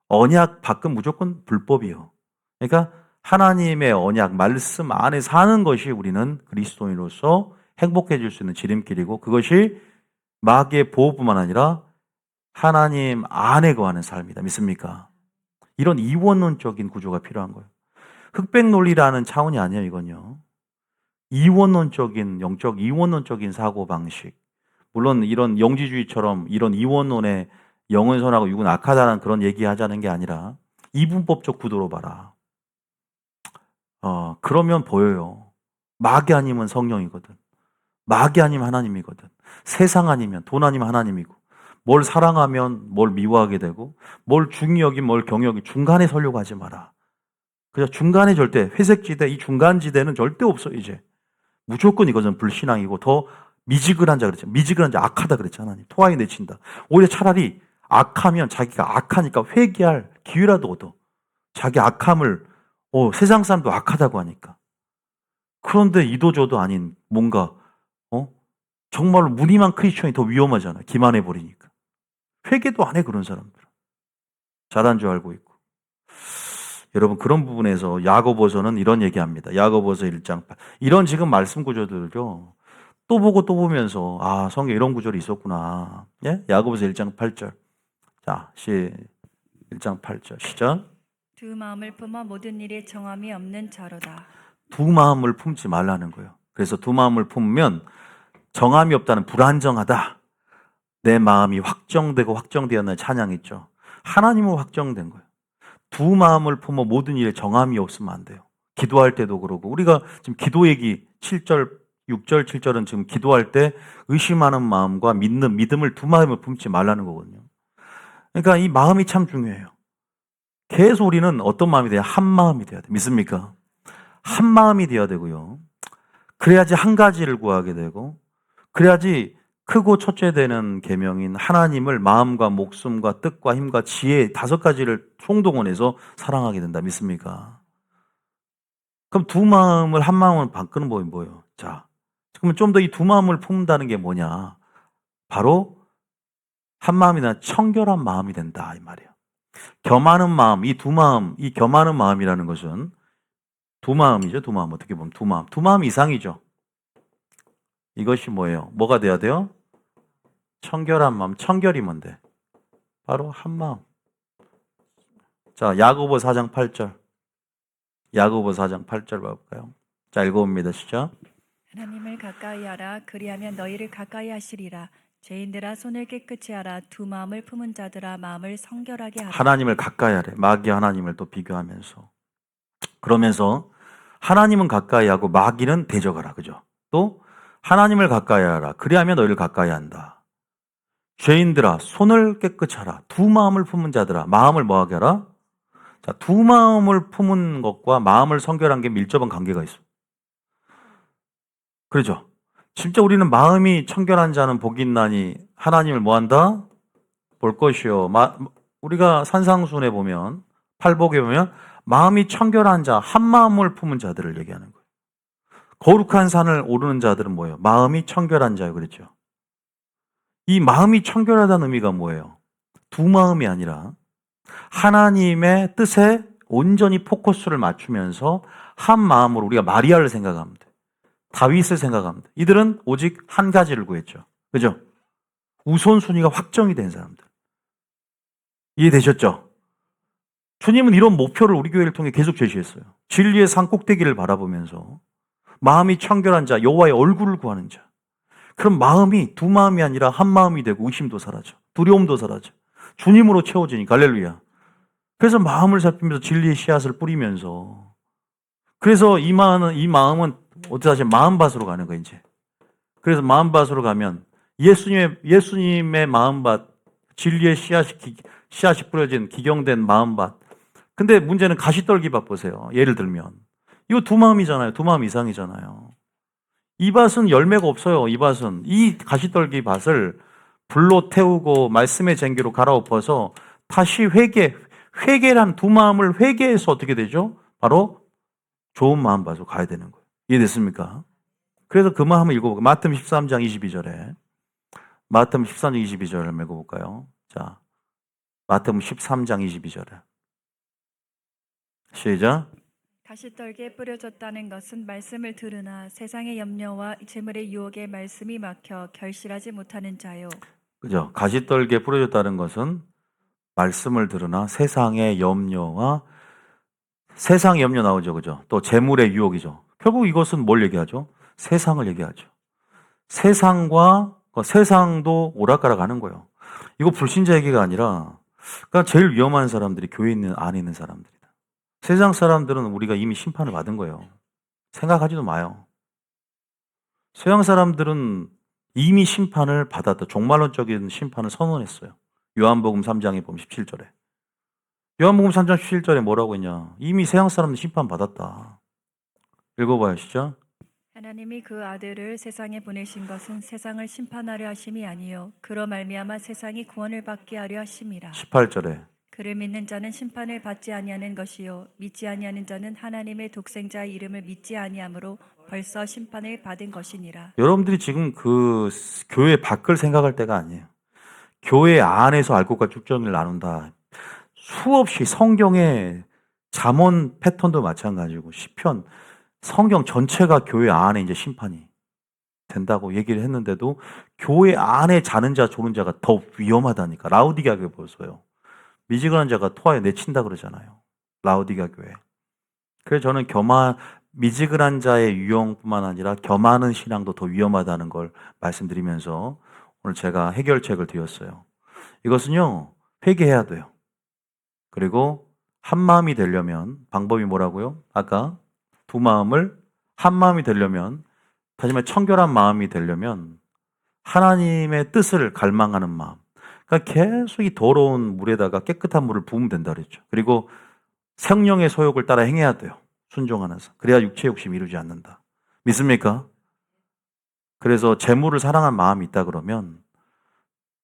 언약 밖은 무조건 불법이요. 그러니까 하나님의 언약, 말씀 안에 사는 것이 우리는 그리스도인으로서 행복해질 수 있는 지름길이고 그것이 마귀의 보호뿐만 아니라 하나님 안에 거하는 삶이다. 믿습니까? 이런 이원론적인 구조가 필요한 거예요. 흑백 논리라는 차원이 아니에요, 이건요. 이원론적인, 영적 이원론적인 사고방식. 물론 이런 영지주의처럼 이런 이원론에 영은 선하고 육은 악하다는 그런 얘기 하자는 게 아니라 이분법적 구도로 봐라. 그러면 보여요. 마귀 아니면 성령이거든. 마귀 아니면 하나님이거든. 세상 아니면 돈 아니면 하나님이고 뭘 사랑하면 뭘 미워하게 되고 뭘 중히 여기면 뭘 경히 여기 중간에 서려고 하지 마라. 그냥 중간에 절대 회색지대 이 중간지대는 절대 없어 이제. 무조건 이것은 불신앙이고 더 미지근한 자 그랬죠. 미지근한 자 악하다 그랬죠. 하나님. 토하에 내친다. 오히려 차라리 악하면 자기가 악하니까 회개할 기회라도 얻어. 자기 악함을 세상 사람도 악하다고 하니까. 그런데 이도저도 아닌 뭔가 정말로 무늬만 크리스천이 더 위험하잖아. 기만해 버리니까. 회개도 안 해 그런 사람들. 잘한 줄 알고 있고. 여러분 그런 부분에서 야고보서는 이런 얘기합니다. 야고보서 1장 8. 이런 지금 말씀 구조들을요. 또 보고 또 보면서 성경에 이런 구절이 있었구나. 예? 야고보서 1장 8절. 자, 1장 8절 시작. 두 마음을 품어 모든 일에 정함이 없는 자로다. 두 마음을 품지 말라는 거예요. 그래서 두 마음을 품으면 정함이 없다는 불안정하다. 내 마음이 확정되고 확정되었는 찬양 있죠. 하나님은 확정된 거예요. 두 마음을 품어 모든 일에 정함이 없으면 안 돼요. 기도할 때도 그러고 우리가 지금 기도 얘기 7절, 6절, 7절은 지금 기도할 때 의심하는 마음과 믿음을 두 마음을 품지 말라는 거거든요. 그러니까 이 마음이 참 중요해요. 계속 우리는 어떤 마음이 돼야 한 마음이 돼야 돼. 믿습니까? 한 마음이 돼야 되고요. 그래야지 한 가지를 구하게 되고 그래야지 크고 첫째 되는 계명인 하나님을 마음과 목숨과 뜻과 힘과 지혜 5가지를 총동원해서 사랑하게 된다. 믿습니까? 그럼 두 마음을 한 마음으로 바꾸는 법이 뭐예요? 자, 그러면 좀 더 이 두 마음을 품는다는 게 뭐냐? 바로 한 마음이나 청결한 마음이 된다 이 말이에요. 겸하는 마음, 이 두 마음, 이 겸하는 마음이라는 것은 두 마음이죠. 두 마음 어떻게 보면 두 마음 이상이죠. 이것이 뭐예요? 뭐가 돼야 돼요? 청결한 마음. 청결이 뭔데? 바로 한 마음. 자, 야고보 4장 8절. 야고보 4장 8절 봐볼까요? 자, 읽어봅니다. 시작. 하나님을 가까이 하라. 그리하면 너희를 가까이 하시리라. 죄인들아 손을 깨끗이 하라. 두 마음을 품은 자들아 마음을 성결하게 하라. 하나님을 가까이 하래. 마귀 하나님을 또 비교하면서. 그러면서 하나님은 가까이 하고 마귀는 대적하라. 그죠? 또 하나님을 가까이 하라. 그리하면 너희를 가까이 한다. 죄인들아 손을 깨끗이 하라. 두 마음을 품은 자들아 마음을 뭐하게 하라? 자, 두 마음을 품은 것과 마음을 성결한 게 밀접한 관계가 있어. 그렇죠? 진짜 우리는 마음이 청결한 자는 복이 있나니 하나님을 뭐한다? 볼 것이요. 우리가 산상순에 보면 팔복에 보면 마음이 청결한 자, 한 마음을 품은 자들을 얘기하는 거예요. 거룩한 산을 오르는 자들은 뭐예요? 마음이 청결한 자예요. 그렇죠? 이 마음이 청결하다는 의미가 뭐예요? 두 마음이 아니라 하나님의 뜻에 온전히 포커스를 맞추면서 한 마음으로 우리가 마리아를 생각하면 돼. 다윗을 생각하면 돼. 이들은 오직 한 가지를 구했죠. 그죠? 우선순위가 확정이 된 사람들. 이해되셨죠? 주님은 이런 목표를 우리 교회를 통해 계속 제시했어요. 진리의 산 꼭대기를 바라보면서 마음이 청결한 자, 여호와의 얼굴을 구하는 자. 그럼 마음이 두 마음이 아니라 한 마음이 되고 의심도 사라져. 두려움도 사라져. 주님으로 채워지니까 할렐루야. 그래서 마음을 살피면서 진리의 씨앗을 뿌리면서 그래서 이 마음은 어떻게 하지? 마음밭으로 가는 거예요, 이제. 그래서 마음밭으로 가면 예수님의 마음밭, 진리의 씨앗이 뿌려진 기경된 마음밭, 근데 문제는 가시떨기밭 보세요. 예를 들면 이거 두 마음이잖아요. 두 마음 이상이잖아요. 이 밭은 열매가 없어요. 이 밭은 이 가시떨기밭을 불로 태우고 말씀의 쟁기로 갈아엎어서 다시 회개란 두 마음을 회개해서 어떻게 되죠? 바로 좋은 마음 밭으로 가야 되는 거예요. 이해됐습니까? 그래서 그 마음을 읽어볼까요? 마태복음 13장 22절에 마태복음 13장 22절을 읽어볼까요? 자, 마태복음 13장 22절에 시작. 가시떨기에 뿌려졌다는 것은 말씀을 들으나 세상의 염려와 재물의 유혹에 말씀이 막혀 결실하지 못하는 자요. 그죠? 가시떨기에 뿌려졌다는 것은 말씀을 들으나 세상의 염려와 세상의 염려 나오죠. 그죠? 또 재물의 유혹이죠. 결국 이것은 뭘 얘기하죠? 세상을 얘기하죠. 세상도 오락가락 하는 거예요. 이거 불신자 얘기가 아니라 그러니까 제일 위험한 사람들이 교회 안에 있는 사람들이다. 세상 사람들은 우리가 이미 심판을 받은 거예요. 생각하지도 마요. 서양 사람들은 이미 심판을 받았다. 종말론적인 심판을 선언했어요. 요한복음 3장에 보면 17절에. 요한복음 3장 17절에 뭐라고 했냐. 이미 서양 사람들 심판 받았다. 읽어봐요. 시작. 하나님이 그 아들을 세상에 보내신 것은 세상을 심판하려 하심이 아니요 그로 말미암아 세상이 구원을 받게 하려 하심이라. 18절에. 그를 믿는 자는 심판을 받지 아니하는 것이요 믿지 아니하는 자는 하나님의 독생자의 이름을 믿지 아니하므로 벌써 심판을 받은 것이니라. 여러분들이 지금 그 교회 밖을 생각할 때가 아니에요. 교회 안에서 알곡과 쭉정을 나눈다. 수없이 성경의 잠언 패턴도 마찬가지고 시편 성경 전체가 교회 안에 이제 심판이 된다고 얘기를 했는데도 교회 안에 자는 자 조는 자가 더 위험하다니까. 라우디게아 교회 보세요. 미지근한 자가 토하여 내친다 그러잖아요. 라우디게아 교회. 그래서 저는 미지근한 자의 유형뿐만 아니라 겸하는 신앙도 더 위험하다는 걸 말씀드리면서 오늘 제가 해결책을 드렸어요. 이것은요, 회개해야 돼요. 그리고 한 마음이 되려면 방법이 뭐라고요? 아까 두 마음을 한 마음이 되려면, 다시 말해 청결한 마음이 되려면 하나님의 뜻을 갈망하는 마음. 그러니까 계속 이 더러운 물에다가 깨끗한 물을 부으면 된다 그랬죠. 그리고 성령의 소욕을 따라 행해야 돼요. 순종하면서. 그래야 육체 욕심 이루지 않는다. 믿습니까? 그래서 재물을 사랑한 마음이 있다 그러면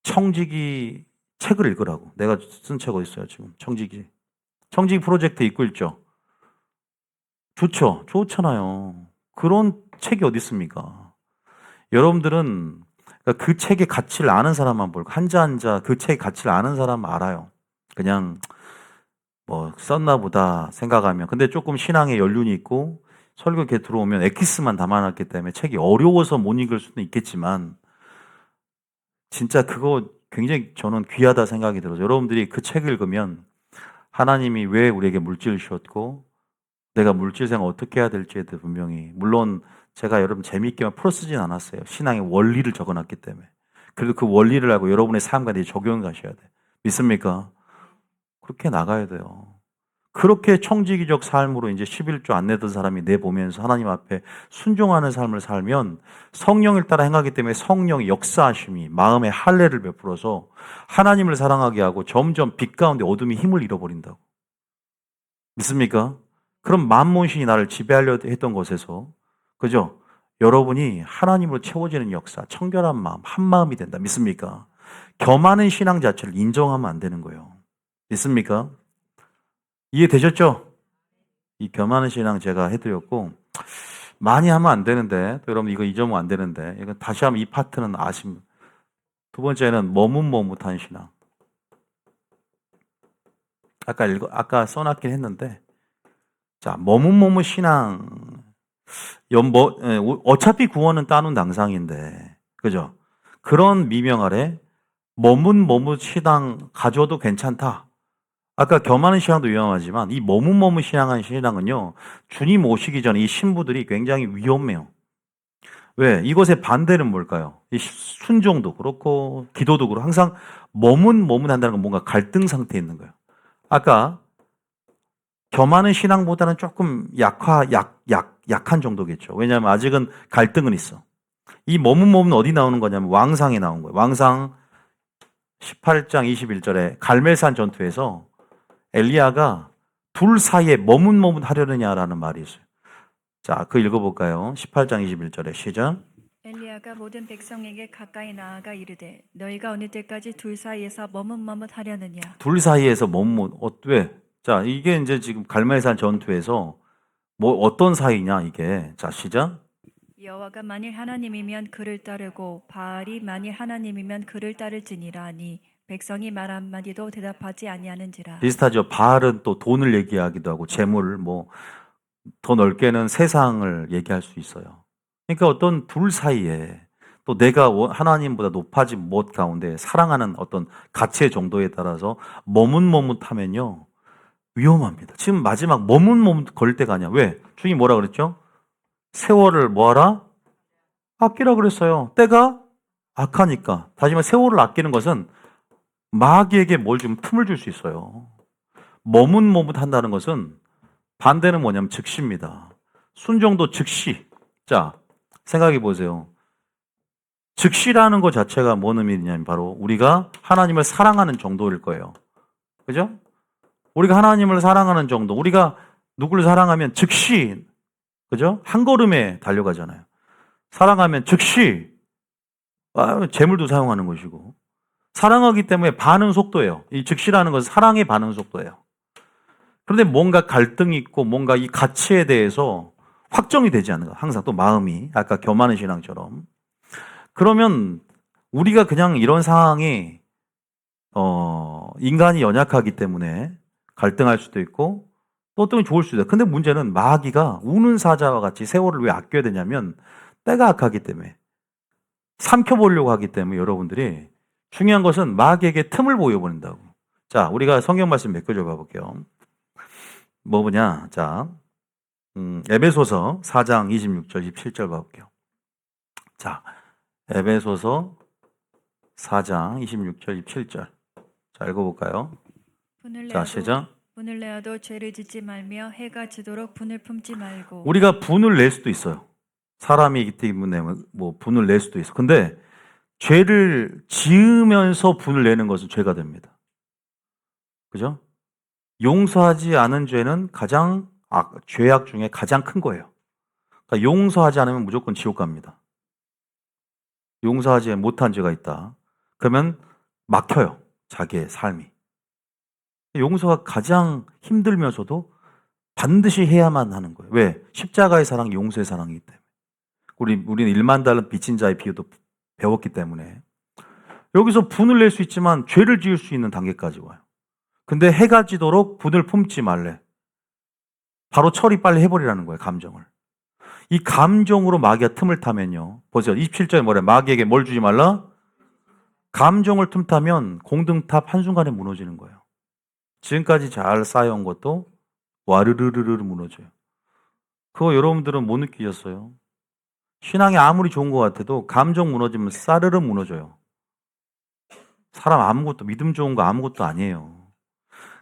청지기 책을 읽으라고. 내가 쓴 책 어디 있어요 지금? 청지기 프로젝트 읽고 있죠. 좋죠. 좋잖아요. 그런 책이 어디 있습니까? 여러분들은 그 책의 가치를 아는 사람만 볼고 한자 그 책의 가치를 아는 사람은 알아요. 그냥 뭐 썼나 보다 생각하면. 근데 조금 신앙에 연륜이 있고 설교 이렇게 들어오면 엑기스만 담아놨기 때문에 책이 어려워서 못 읽을 수는 있겠지만 진짜 그거 굉장히 저는 귀하다 생각이 들어요. 여러분들이 그 책을 읽으면 하나님이 왜 우리에게 물질을 주셨고 내가 물질 생활 어떻게 해야 될지에 대해 분명히, 물론 제가 여러분 재미있게만 풀어 쓰진 않았어요. 신앙의 원리를 적어놨기 때문에. 그래도 그 원리를 알고 여러분의 삶과 적용해 가셔야 돼. 믿습니까? 그렇게 나가야 돼요. 그렇게 청지기적 삶으로 이제 11조 안 내던 사람이 내보면서 하나님 앞에 순종하는 삶을 살면 성령을 따라 행하기 때문에 성령의 역사하심이 마음에 할례를 베풀어서 하나님을 사랑하게 하고 점점 빛 가운데 어둠이 힘을 잃어버린다고. 믿습니까? 그럼 만몬신이 나를 지배하려 했던 것에서, 그죠? 여러분이 하나님으로 채워지는 역사, 청결한 마음, 한 마음이 된다. 믿습니까? 겸하는 신앙 자체를 인정하면 안 되는 거예요. 믿습니까? 이해되셨죠? 이 겸하는 신앙 제가 해드렸고, 많이 하면 안 되는데, 또 여러분 이거 잊으면 안 되는데, 이거 다시 한번 이 파트는 아시면. 두 번째는 머뭇머뭇한 신앙. 아까 써놨긴 했는데, 자, 머뭇머뭇 신앙. 어차피 구원은 따놓은 당상인데, 그죠? 그런 미명 아래 머뭇머뭇 신앙 가져도 괜찮다. 아까 겸하는 신앙도 위험하지만 이 머뭇머뭇 신앙은요, 주님 오시기 전에 이 신부들이 굉장히 위험해요. 왜? 이것의 반대는 뭘까요? 이 순종도 그렇고 기도도 그렇고 항상 머뭇머뭇한다는 건 뭔가 갈등 상태에 있는 거예요. 아까 겸하는 신앙보다는 조금 약한 정도겠죠. 왜냐하면 아직은 갈등은 있어. 이 머뭇머뭇은 어디 나오는 거냐면 왕상에 나온 거예요. 왕상 18장 21절에 갈멜산 전투에서 엘리야가 둘 사이에 머뭇머뭇하려느냐라는 말이 있어요. 자, 그 읽어볼까요? 18장 21절에 시작. 엘리야가 모든 백성에게 가까이 나아가 이르되 너희가 어느 때까지 둘 사이에서 머뭇머뭇하려느냐. 둘 사이에서 왜? 자, 이게 이제 지금 갈멜산 전투에서 어떤 사이냐 이게. 자, 시작. 여호와가 만일 하나님이면 그를 따르고 바알이 만일 하나님이면 그를 따를지니라 하니 백성이 말 한마디도 대답하지 아니하는지라. 비슷하죠. 바알은 또 돈을 얘기하기도 하고 재물 더 넓게는 세상을 얘기할 수 있어요. 그러니까 어떤 둘 사이에 또 내가 하나님보다 높아진 못 가운데 사랑하는 어떤 가치의 정도에 따라서 머뭇머뭇하면요 위험합니다. 지금 마지막 머뭇머뭇 걸 때가 아니야. 왜? 주님이 뭐라 그랬죠? 세월을 뭐하라? 아끼라 그랬어요. 때가 악하니까. 다시 말해 세월을 아끼는 것은 마귀에게 뭘 좀 틈을 줄 수 있어요. 머뭇머뭇한다는 것은 반대는 뭐냐면 즉시입니다. 순종도 즉시. 자, 생각해 보세요. 즉시라는 것 자체가 뭔 의미냐면 바로 우리가 하나님을 사랑하는 정도일 거예요. 그죠? 우리가 하나님을 사랑하는 정도, 우리가 누구를 사랑하면 즉시, 그죠? 한 걸음에 달려가잖아요. 사랑하면 즉시, 재물도 사용하는 것이고, 사랑하기 때문에 반응 속도예요. 이 즉시라는 것은 사랑의 반응 속도예요. 그런데 뭔가 갈등이 있고 뭔가 이 가치에 대해서 확정이 되지 않는 거. 항상 또 마음이 아까 교만의 신앙처럼. 그러면 우리가 그냥 이런 상황이 인간이 연약하기 때문에 갈등할 수도 있고 또 어떤 게 좋을 수도 있어요. 근데 문제는 마귀가 우는 사자와 같이 세월을 왜 아껴야 되냐면 때가 악하기 때문에 삼켜보려고 하기 때문에 여러분들이 중요한 것은 마귀에게 틈을 보여버린다고. 자, 우리가 성경 말씀 몇 개 좀 봐볼게요. 뭐냐? 자, 에베소서 4장 26절, 27절 봐볼게요. 자, 에베소서 4장 26절, 27절. 자, 읽어볼까요? 자, 시작. 분을 내어도 죄를 짓지 말며 해가 지도록 분을 품지 말고. 우리가 분을 낼 수도 있어요. 사람이기 때문에 분을 낼 수도 있어. 근데 죄를 지으면서 분을 내는 것은 죄가 됩니다. 그죠? 용서하지 않은 죄는 죄악 중에 가장 큰 거예요. 그러니까 용서하지 않으면 무조건 지옥 갑니다. 용서하지 못한 죄가 있다. 그러면 막혀요. 자기의 삶이. 용서가 가장 힘들면서도 반드시 해야만 하는 거예요. 왜? 십자가의 사랑이 용서의 사랑이기 때문에. 우리는 1만 달러 빚진 자의 비유도 배웠기 때문에. 여기서 분을 낼 수 있지만 죄를 지을 수 있는 단계까지 와요. 근데 해가 지도록 분을 품지 말래. 바로 처리 빨리 해버리라는 거예요, 감정을. 이 감정으로 마귀가 틈을 타면요. 보세요. 27절에 뭐래? 마귀에게 뭘 주지 말라? 감정을 틈타면 공등탑 한순간에 무너지는 거예요. 지금까지 잘 쌓여온 것도 와르르르르 무너져요. 그거 여러분들은 못 느끼셨어요? 신앙이 아무리 좋은 것 같아도 감정 무너지면 싸르르 무너져요. 사람 아무것도, 믿음 좋은 거 아무것도 아니에요.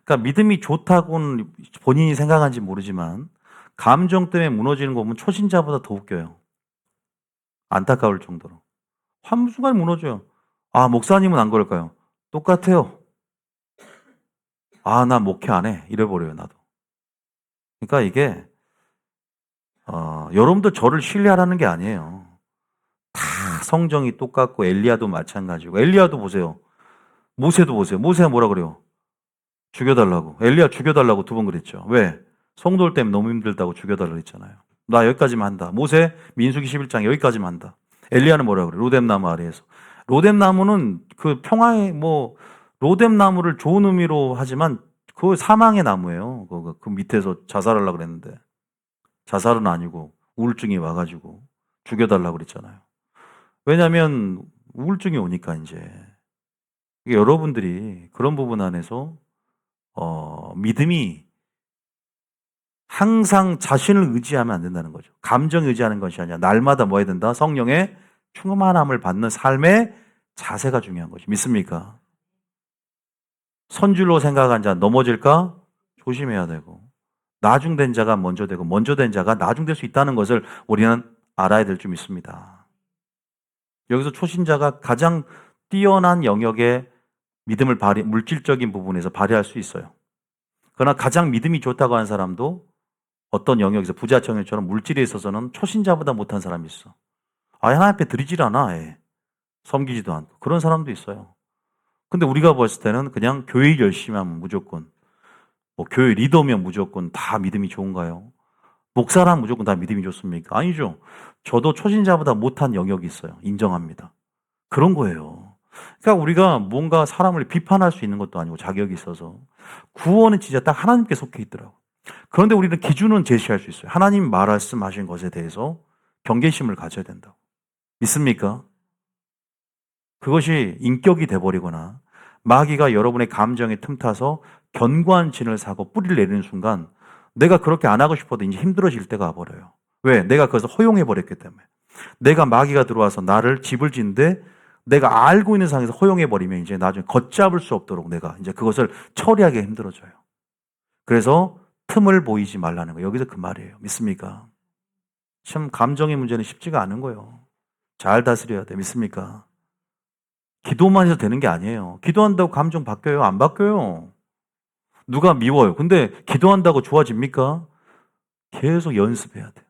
그러니까 믿음이 좋다고는 본인이 생각한지 모르지만 감정 때문에 무너지는 거 보면 초신자보다 더 웃겨요. 안타까울 정도로. 한순간에 무너져요. 아, 목사님은 안 그럴까요? 똑같아요. 아, 나 목회 안 해. 이래버려요, 나도. 그러니까 이게 여러분도 저를 신뢰하라는 게 아니에요. 다 성정이 똑같고 엘리야도 마찬가지고. 엘리야도 보세요. 모세도 보세요. 모세가 뭐라 그래요? 죽여달라고. 엘리야 죽여달라고 2번 그랬죠. 왜? 성도들 때문에 너무 힘들다고 죽여달라고 했잖아요. 나 여기까지만 한다. 모세 민수기 11장 여기까지만 한다. 엘리야는 뭐라 그래? 로뎀나무 아래에서. 로뎀나무는 그 평화의 로뎀나무를 좋은 의미로 하지만 그 사망의 나무예요. 그 밑에서 자살하려고 그랬는데 자살은 아니고 우울증이 와가지고 죽여달라고 그랬잖아요. 왜냐하면 우울증이 오니까 이제 여러분들이 그런 부분 안에서 믿음이 항상 자신을 의지하면 안 된다는 거죠. 감정에 의지하는 것이 아니라 날마다 뭐 해야 된다? 성령의 충만함을 받는 삶의 자세가 중요한 거죠. 믿습니까? 선줄로 생각한 자 넘어질까? 조심해야 되고 나중된 자가 먼저 되고 먼저 된 자가 나중될 수 있다는 것을 우리는 알아야 될 줄 믿습니다. 여기서 초신자가 가장 뛰어난 영역의 믿음을 물질적인 부분에서 발휘할 수 있어요. 그러나 가장 믿음이 좋다고 하는 사람도 어떤 영역에서 부자청년처럼 물질에 있어서는 초신자보다 못한 사람이 있어. 아예 하나님 앞에 드리질 않아. 아예. 섬기지도 않고. 그런 사람도 있어요. 근데 우리가 봤을 때는 그냥 교회 일 열심히 하면 무조건, 뭐 교회 리더면 무조건 다 믿음이 좋은가요? 목사라면 무조건 다 믿음이 좋습니까? 아니죠. 저도 초신자보다 못한 영역이 있어요. 인정합니다. 그런 거예요. 그러니까 우리가 뭔가 사람을 비판할 수 있는 것도 아니고 자격이 있어서 구원은 진짜 딱 하나님께 속해 있더라고. 그런데 우리는 기준은 제시할 수 있어요. 하나님 말씀하신 것에 대해서 경계심을 가져야 된다고. 믿습니까? 그것이 인격이 돼버리거나 마귀가 여러분의 감정에 틈타서 견고한 진을 사고 뿌리를 내리는 순간 내가 그렇게 안 하고 싶어도 이제 힘들어질 때가 와버려요. 왜? 내가 그것을 허용해버렸기 때문에. 내가 마귀가 들어와서 나를 집을 짓는데 내가 알고 있는 상황에서 허용해버리면 이제 나중에 걷잡을 수 없도록 내가 이제 그것을 처리하기 힘들어져요. 그래서 틈을 보이지 말라는 거예요. 여기서 그 말이에요. 믿습니까? 참 감정의 문제는 쉽지가 않은 거예요. 잘 다스려야 돼. 믿습니까? 기도만 해서 되는 게 아니에요. 기도한다고 감정 바뀌어요? 안 바뀌어요. 누가 미워요. 근데 기도한다고 좋아집니까? 계속 연습해야 돼요.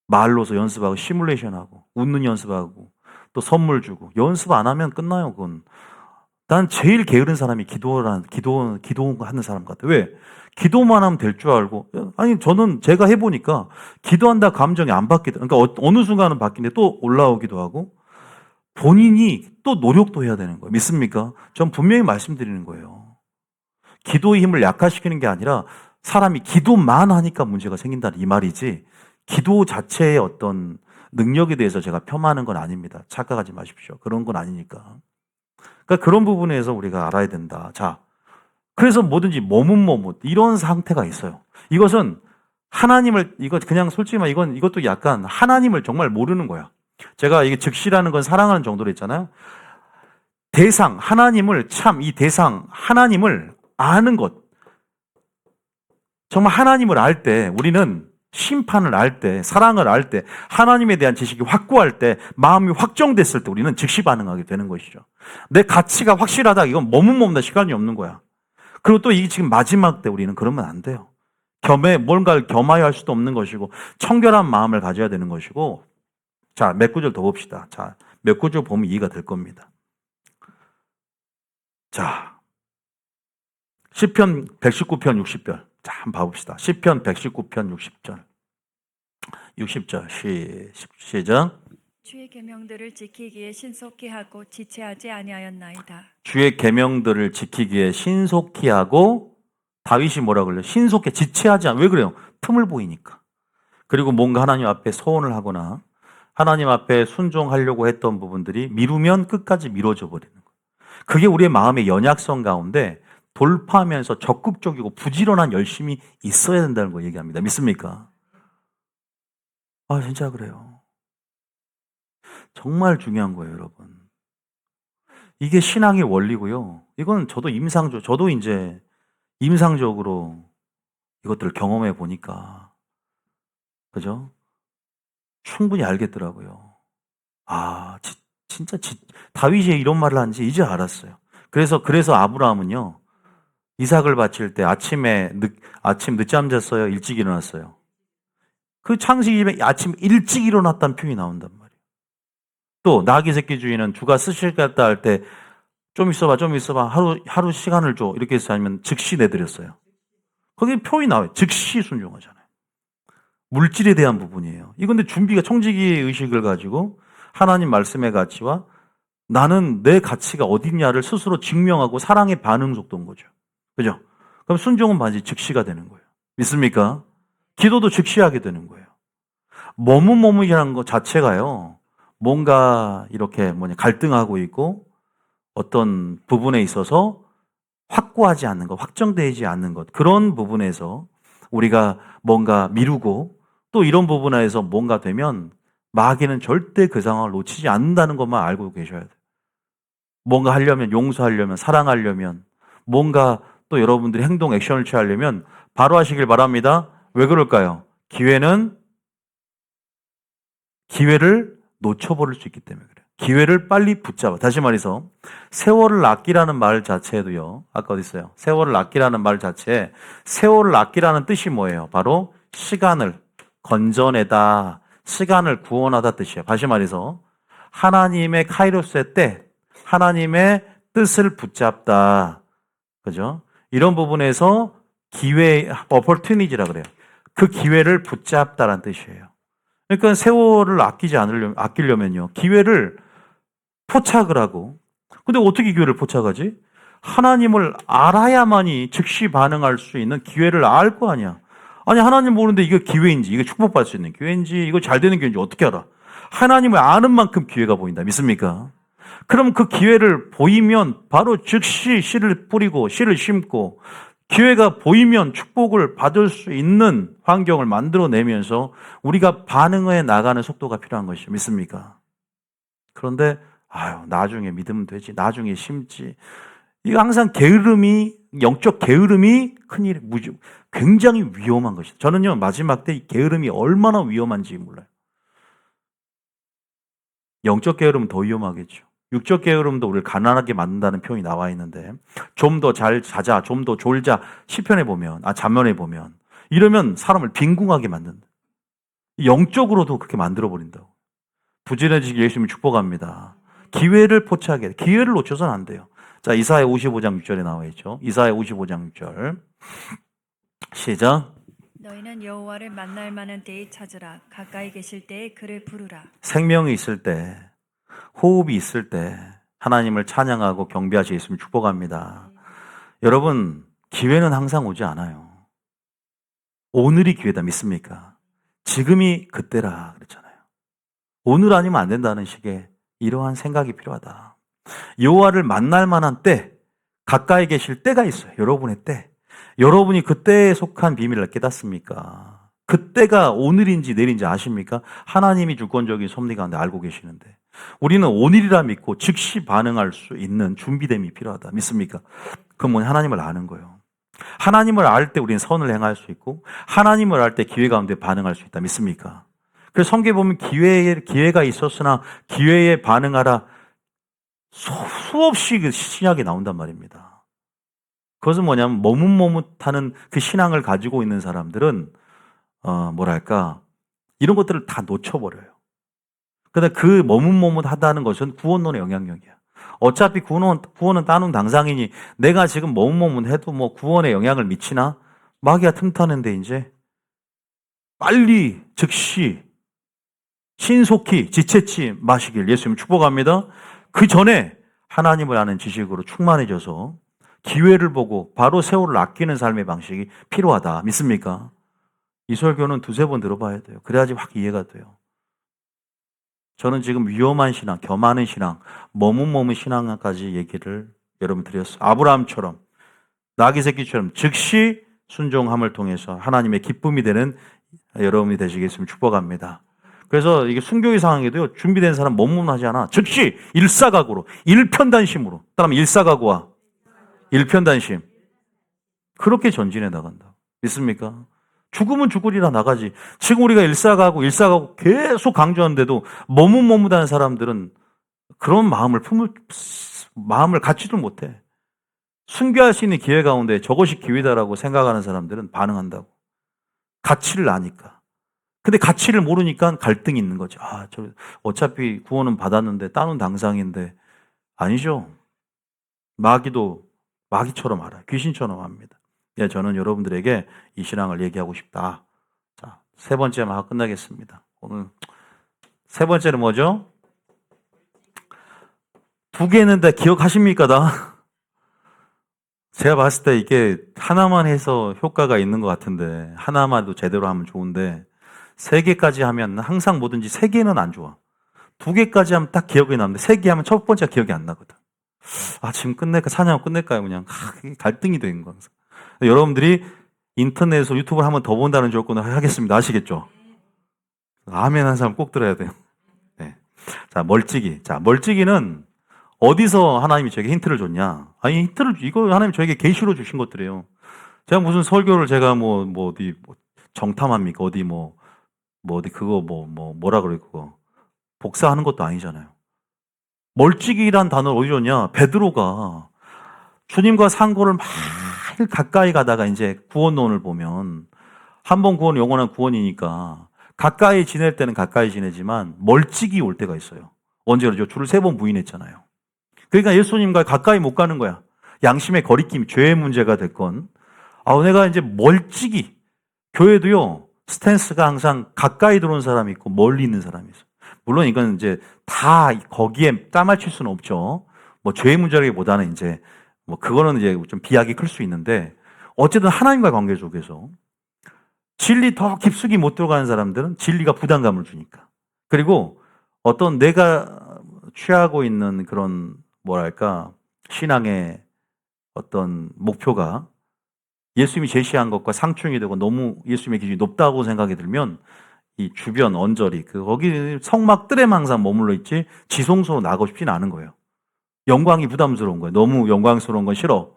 말로서 연습하고 시뮬레이션하고 웃는 연습하고 또 선물 주고 연습 안 하면 끝나요. 그건. 난 제일 게으른 사람이 기도하는 사람 같아요. 왜? 기도만 하면 될 줄 알고. 아니 저는 제가 해보니까 기도한다 감정이 안 바뀌더라고요. 그러니까 어느 순간은 바뀌는데 또 올라오기도 하고 본인이 또 노력도 해야 되는 거예요. 믿습니까? 전 분명히 말씀드리는 거예요. 기도의 힘을 약화시키는 게 아니라 사람이 기도만 하니까 문제가 생긴다는 이 말이지 기도 자체의 어떤 능력에 대해서 제가 폄하하는 건 아닙니다. 착각하지 마십시오. 그런 건 아니니까. 그러니까 그런 부분에서 우리가 알아야 된다. 자, 그래서 뭐든지 머뭇머뭇 이런 상태가 있어요. 이것은 하나님을 이거 그냥 솔직히 말 이것도 약간 하나님을 정말 모르는 거야. 제가 이게 즉시라는 건 사랑하는 정도로 했잖아요. 대상 하나님을 참 이 대상 하나님을 아는 것. 정말 하나님을 알 때 우리는 심판을 알 때, 사랑을 알 때, 하나님에 대한 지식이 확고할 때, 마음이 확정됐을 때 우리는 즉시 반응하게 되는 것이죠. 내 가치가 확실하다. 이건 머뭇머뭇한 시간이 없는 거야. 그리고 또 이게 지금 마지막 때 우리는 그러면 안 돼요. 뭔가를 겸하여 할 수도 없는 것이고, 청결한 마음을 가져야 되는 것이고, 자, 몇 구절 더 봅시다. 자, 몇 구절 보면 이해가 될 겁니다. 자, 시편 119편 60절. 자, 한번 봐봅시다. 시편 119편 60절. 60절 시작. 주의 계명들을 지키기에 신속히 하고 지체하지 아니하였나이다. 주의 계명들을 지키기에 신속히 하고 다윗이 뭐라 그래요? 신속히 지체하지 않아. 왜 그래요? 틈을 보이니까. 그리고 뭔가 하나님 앞에 서원을 하거나 하나님 앞에 순종하려고 했던 부분들이 미루면 끝까지 미뤄져 버리는 거예요. 그게 우리의 마음의 연약성 가운데 돌파하면서 적극적이고 부지런한 열심이 있어야 된다는 거 얘기합니다. 믿습니까? 아, 진짜 그래요. 정말 중요한 거예요, 여러분. 이게 신앙의 원리고요. 이건 저도 이제 임상적으로 이것들을 경험해 보니까, 그죠? 충분히 알겠더라고요. 아, 진짜 다윗이 이런 말을 하는지 이제 알았어요. 그래서 아브라함은요, 이삭을 바칠 때 아침 늦잠 잤어요? 일찍 일어났어요? 그 창세기에 아침 일찍 일어났다는 표현이 나온단 말이에요. 또 나귀 새끼 주인은 주가 쓰실겠다 할 때 좀 있어봐 하루 시간을 줘 이렇게 해서 아니면 즉시 내드렸어요. 거기 표현이 나와요. 즉시 순종하잖아요. 물질에 대한 부분이에요. 이건데 준비가 청지기의 의식을 가지고 하나님 말씀의 가치와 나는 내 가치가 어딨냐를 스스로 증명하고 사랑의 반응 속도인 거죠. 그죠? 그럼 순종은 반드시 즉시가 되는 거예요. 믿습니까? 기도도 즉시하게 되는 거예요. 머뭇머뭇이라는 것 자체가요. 뭔가 이렇게 갈등하고 있고 어떤 부분에 있어서 확고하지 않는 것, 확정되지 않는 것, 그런 부분에서 우리가 뭔가 미루고 또 이런 부분에서 뭔가 되면 마귀는 절대 그 상황을 놓치지 않는다는 것만 알고 계셔야 돼요. 뭔가 하려면, 용서하려면, 사랑하려면, 뭔가 또 여러분들이 행동, 액션을 취하려면 바로 하시길 바랍니다. 왜 그럴까요? 기회를 놓쳐버릴 수 있기 때문에 그래요. 기회를 빨리 붙잡아. 다시 말해서 세월을 아끼라는 말 자체도요. 아까 어디 있어요? 세월을 아끼라는 말 자체에 세월을 아끼라는 뜻이 뭐예요? 바로 시간을 건져내다, 시간을 구원하다 뜻이에요. 다시 말해서 하나님의 카이로스의 때, 하나님의 뜻을 붙잡다. 그죠? 이런 부분에서 기회, opportunity라 그래요. 그 기회를 붙잡다라는 뜻이에요. 그러니까 세월을 아끼려면요. 기회를 포착을 하고. 근데 어떻게 기회를 포착하지? 하나님을 알아야만이 즉시 반응할 수 있는 기회를 알 거 아니야. 아니, 하나님 모르는데 이거 기회인지, 이거 축복받을 수 있는 기회인지, 이거 잘 되는 기회인지 어떻게 알아? 하나님을 아는 만큼 기회가 보인다. 믿습니까? 그럼 그 기회를 보이면 바로 즉시 씨를 뿌리고 씨를 심고 기회가 보이면 축복을 받을 수 있는 환경을 만들어내면서 우리가 반응해 나가는 속도가 필요한 것이죠. 믿습니까? 그런데 나중에 믿으면 되지. 나중에 심지. 이거 항상 게으름이, 영적 게으름이 큰일, 굉장히 위험한 것이죠. 저는요, 마지막 때 이 게으름이 얼마나 위험한지 몰라요. 영적 게으름은 더 위험하겠죠. 육적 게으름도 우리를 가난하게 만든다는 표현이 나와 있는데, 좀 더 잘 자자, 좀 더 졸자, 시편에 보면, 잠언에 보면, 이러면 사람을 빈궁하게 만든다. 영적으로도 그렇게 만들어버린다고. 부지런해지기 예수님을 축복합니다. 기회를 포착해. 기회를 놓쳐서는 안 돼요. 자, 이사야 55장 6절에 나와 있죠. 이사야 55장 6절. 시작. 너희는 여호와를 만날 만한 때에 찾으라. 가까이 계실 때에 그를 부르라. 생명이 있을 때, 호흡이 있을 때 하나님을 찬양하고 경배하시 예수님을 축복합니다. 여러분, 기회는 항상 오지 않아요. 오늘이 기회다 믿습니까? 지금이 그때라 그랬잖아요. 오늘 아니면 안 된다는 식의 이러한 생각이 필요하다. 여호와를 만날 만한 때, 가까이 계실 때가 있어요. 여러분의 때. 여러분이 그때에 속한 비밀을 깨닫습니까? 그때가 오늘인지 내일인지 아십니까? 하나님이 주권적인 섭리 가운데 알고 계시는데 우리는 오늘이라 믿고 즉시 반응할 수 있는 준비됨이 필요하다. 믿습니까? 그건 뭐냐? 하나님을 아는 거예요. 하나님을 알 때 우리는 선을 행할 수 있고 하나님을 알 때 기회 가운데 반응할 수 있다. 믿습니까? 그래서 성경에 보면 기회가 있었으나 기회에 반응하라 수없이 그 신약이 나온단 말입니다. 그것은 뭐냐면 머뭇머뭇하는 그 신앙을 가지고 있는 사람들은 이런 것들을 다 놓쳐버려요. 근데 그 머뭇머뭇하다는 것은 구원론의 영향력이야. 어차피 구원은 따놓은 당상이니 내가 지금 머뭇머뭇해도 뭐 구원에 영향을 미치나? 마귀가 틈타는데 이제 빨리 즉시 신속히 지체치 마시길 예수님 축복합니다. 그 전에 하나님을 아는 지식으로 충만해져서 기회를 보고 바로 세월을 아끼는 삶의 방식이 필요하다. 믿습니까? 이 설교는 두세 번 들어봐야 돼요. 그래야지 확 이해가 돼요. 저는 지금 위험한 신앙, 겸하는 신앙, 머뭇머뭇 신앙까지 얘기를 여러분 드렸어요. 아브라함처럼, 나귀 새끼처럼 즉시 순종함을 통해서 하나님의 기쁨이 되는 여러분이 되시겠으면 축복합니다. 그래서 이게 순교의 상황에도요, 준비된 사람 머뭇하지 않아. 즉시 일사각오로, 일편단심으로. 따라하면 일사각오와 일편단심. 그렇게 전진해 나간다. 믿습니까? 죽으면 죽으리라 나가지. 지금 우리가 일사가고 계속 강조하는데도 머뭇머뭇하는 사람들은 그런 마음을 갖지도 못해. 순교할 수 있는 기회 가운데 저것이 기회다라고 생각하는 사람들은 반응한다고. 가치를 아니까. 근데 가치를 모르니까 갈등이 있는 거죠. 어차피 구원은 받았는데 따놓은 당상인데 아니죠. 마귀처럼 알아요. 귀신처럼 합니다. 저는 여러분들에게 이 신앙을 얘기하고 싶다. 자, 세 번째만 하고 끝나겠습니다. 오늘 세 번째는 뭐죠? 두 개 있는데 기억하십니까, 다? 제가 봤을 때 이게 하나만 해서 효과가 있는 것 같은데, 하나만도 제대로 하면 좋은데, 세 개까지 하면 항상 뭐든지 세 개는 안 좋아. 두 개까지 하면 딱 기억이 남는데, 세 개 하면 첫 번째가 기억이 안 나거든. 지금 끝낼까? 사냥 끝낼까요? 그냥. 갈등이 되는 거야. 여러분들이 인터넷으로 유튜브를 한번 더 본다는 조건을 하겠습니다. 아시겠죠? 아멘 한 사람 꼭 들어야 돼요. 네. 자, 멀찍이. 자, 멀찍이는 어디서 하나님이 저에게 힌트를 줬냐? 이거 하나님이 저에게 계시로 주신 것들이에요. 제가 무슨 설교를 제가 어디 정탐합니까? 어디 어디 그거 뭐라 그래, 그거. 복사하는 것도 아니잖아요. 멀찍이란 단어를 어디서 줬냐? 베드로가 주님과 상고를 막 가까이 가다가 이제 구원론을 보면 한 번 구원 영원한 구원이니까 가까이 지낼 때는 가까이 지내지만 멀찍이 올 때가 있어요. 언제 그러죠? 주를 3번 부인했잖아요. 그러니까 예수님과 가까이 못 가는 거야. 양심의 거리낌, 죄의 문제가 됐건. 내가 이제 멀찍이, 교회도요, 스탠스가 항상 가까이 들어온 사람이 있고 멀리 있는 사람이 있어요. 물론 이건 이제 다 거기에 짜맞출 수는 없죠. 뭐 죄의 문제라기보다는 이제 뭐 그거는 이제 좀 비약이 클 수 있는데 어쨌든 하나님과 관계 속에서 진리 더 깊숙이 못 들어가는 사람들은 진리가 부담감을 주니까. 그리고 어떤 내가 취하고 있는 그런 뭐랄까 신앙의 어떤 목표가 예수님이 제시한 것과 상충이 되고 너무 예수님의 기준이 높다고 생각이 들면 이 주변 언저리 거기 성막들에만 항상 머물러 있지 지성소로 나가고 싶지는 않은 거예요. 영광이 부담스러운 거예요. 너무 영광스러운 건 싫어.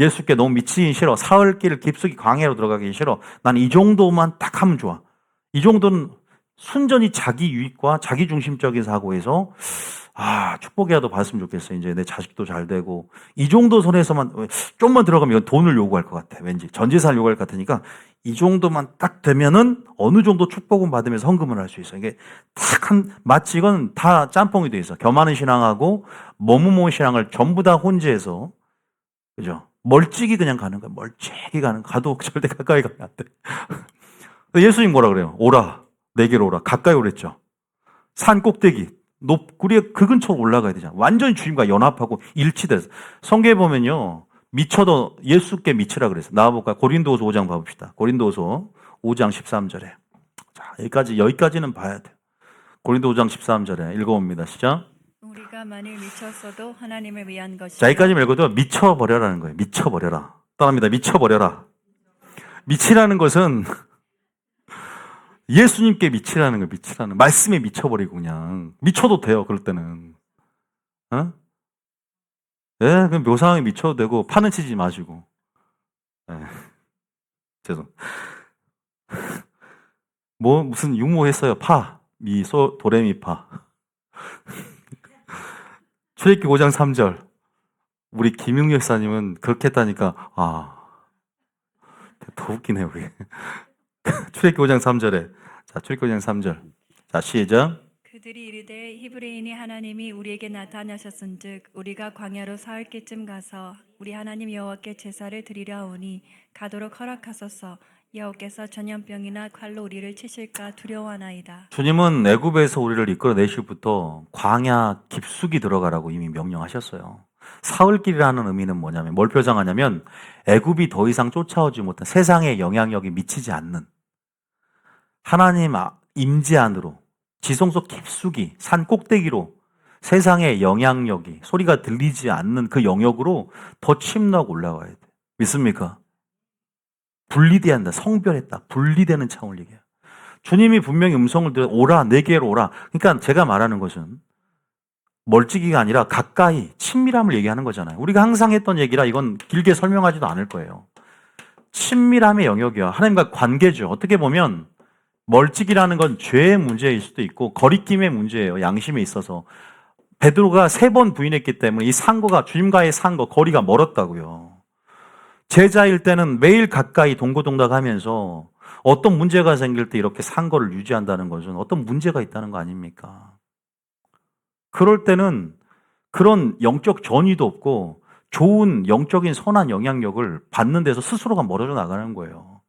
예수께 너무 미치긴 싫어. 사흘길 깊숙이 광야로 들어가기 싫어. 난 이 정도만 딱 하면 좋아. 이 정도는 순전히 자기 유익과 자기 중심적인 사고에서 축복이라도 받았으면 좋겠어. 이제 내 자식도 잘 되고 이 정도 선에서만 좀만 들어가면 이건 돈을 요구할 것 같아. 왠지 전 재산을 요구할 것 같으니까 이 정도만 딱 되면은 어느 정도 축복은 받으면서 헌금을 할 수 있어. 이게 딱 마치 이건 다 짬뽕이 돼 있어. 겸하는 신앙하고 머무모 신앙을 전부 다 혼재해서 그죠? 멀찍이 그냥 가는 거야. 멀찍이 가는 거. 가도 절대 가까이 가면 안 돼. 예수님 뭐라 그래요? 오라. 내게로 오라. 가까이 오랬죠. 산 꼭대기. 우리가 그 근처로 올라가야 되잖아. 완전히 주님과 연합하고 일치돼서. 성경에 보면요. 미쳐도 예수께 미치라 그랬어. 나와볼까요? 고린도후서 5장 봐봅시다. 고린도후서 5장 13절에. 자, 여기까지는 봐야 돼요. 고린도 5장 13절에 읽어봅니다. 시작. 우리가 만일 미쳤어도 하나님을 위한 것이라. 자, 여기까지 읽어도 미쳐버려라는 거예요. 미쳐버려라. 떠납니다. 미쳐버려라. 미치라는 것은 예수님께 미치라는 거예요. 미치라는 말씀에 미쳐버리고 그냥 미쳐도 돼요. 그럴 때는 그냥 묘상에 미쳐도 되고 파는 치지 마시고. 죄송. 무슨 유모했어요. 파 미소 도레미파. 출애굽기 5장 3절. 우리 김용희 역사님은 그렇게 했다니까 더 웃기네 우리. 출애굽기 5장 3절에 출애굽기 5장 3절. 자, 시작. 그들이 이르되 히브리인이 하나님이 우리에게 나타나셨은즉 우리가 광야로 사흘쯤 가서 우리 하나님 여호와께 제사를 드리려 하오니 가도록 허락하소서. 여호께서 전염병이나 칼로 우리를 치실까 두려워하나이다. 주님은 애굽에서 우리를 이끌어내시부터 광야 깊숙이 들어가라고 이미 명령하셨어요. 사흘길이라는 의미는 뭐냐면 뭘 표상하냐면 애굽이 더 이상 쫓아오지 못한 세상의 영향력이 미치지 않는 하나님 임재 안으로 지성소 깊숙이 산 꼭대기로 세상의 영향력이 소리가 들리지 않는 그 영역으로 더 침노하고 올라가야 돼. 믿습니까? 분리돼야 한다. 성별했다. 분리되는 차원을 얘기해요. 주님이 분명히 음성을 들어 오라 내게로 오라. 그러니까 제가 말하는 것은 멀찍이가 아니라 가까이 친밀함을 얘기하는 거잖아요. 우리가 항상 했던 얘기라 이건 길게 설명하지도 않을 거예요. 친밀함의 영역이야. 하나님과 관계죠. 어떻게 보면 멀찍이라는 건 죄의 문제일 수도 있고 거리낌의 문제예요. 양심에 있어서. 베드로가 3번 부인했기 때문에 이 상고가 주님과의 상고 거리가 멀었다고요. 제자일 때는 매일 가까이 동고동락하면서 어떤 문제가 생길 때 이렇게 상거를 유지한다는 것은 어떤 문제가 있다는 거 아닙니까? 그럴 때는 그런 영적 전이도 없고 좋은 영적인 선한 영향력을 받는 데서 스스로가 멀어져 나가는 거예요.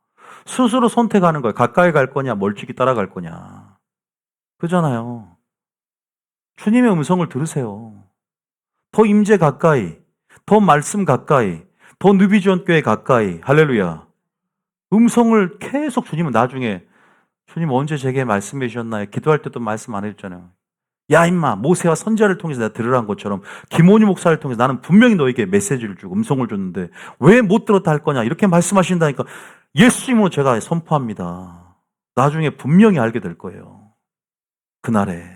스스로 선택하는 거예요. 가까이 갈 거냐, 멀찍이 따라갈 거냐. 그잖아요. 주님의 음성을 들으세요. 더 임재 가까이, 더 말씀 가까이, 더 누비지원 교회 가까이. 할렐루야. 음성을 계속 주님은 나중에 주님 언제 제게 말씀해 주셨나요? 기도할 때도 말씀 안 해줬잖아요. 야 임마 모세와 선지자를 통해서 내가 들으라는 것처럼 김원희 목사를 통해서 나는 분명히 너에게 메시지를 주고 음성을 줬는데 왜 못 들었다 할 거냐 이렇게 말씀하신다니까 예수님으로 제가 선포합니다. 나중에 분명히 알게 될 거예요. 그날에.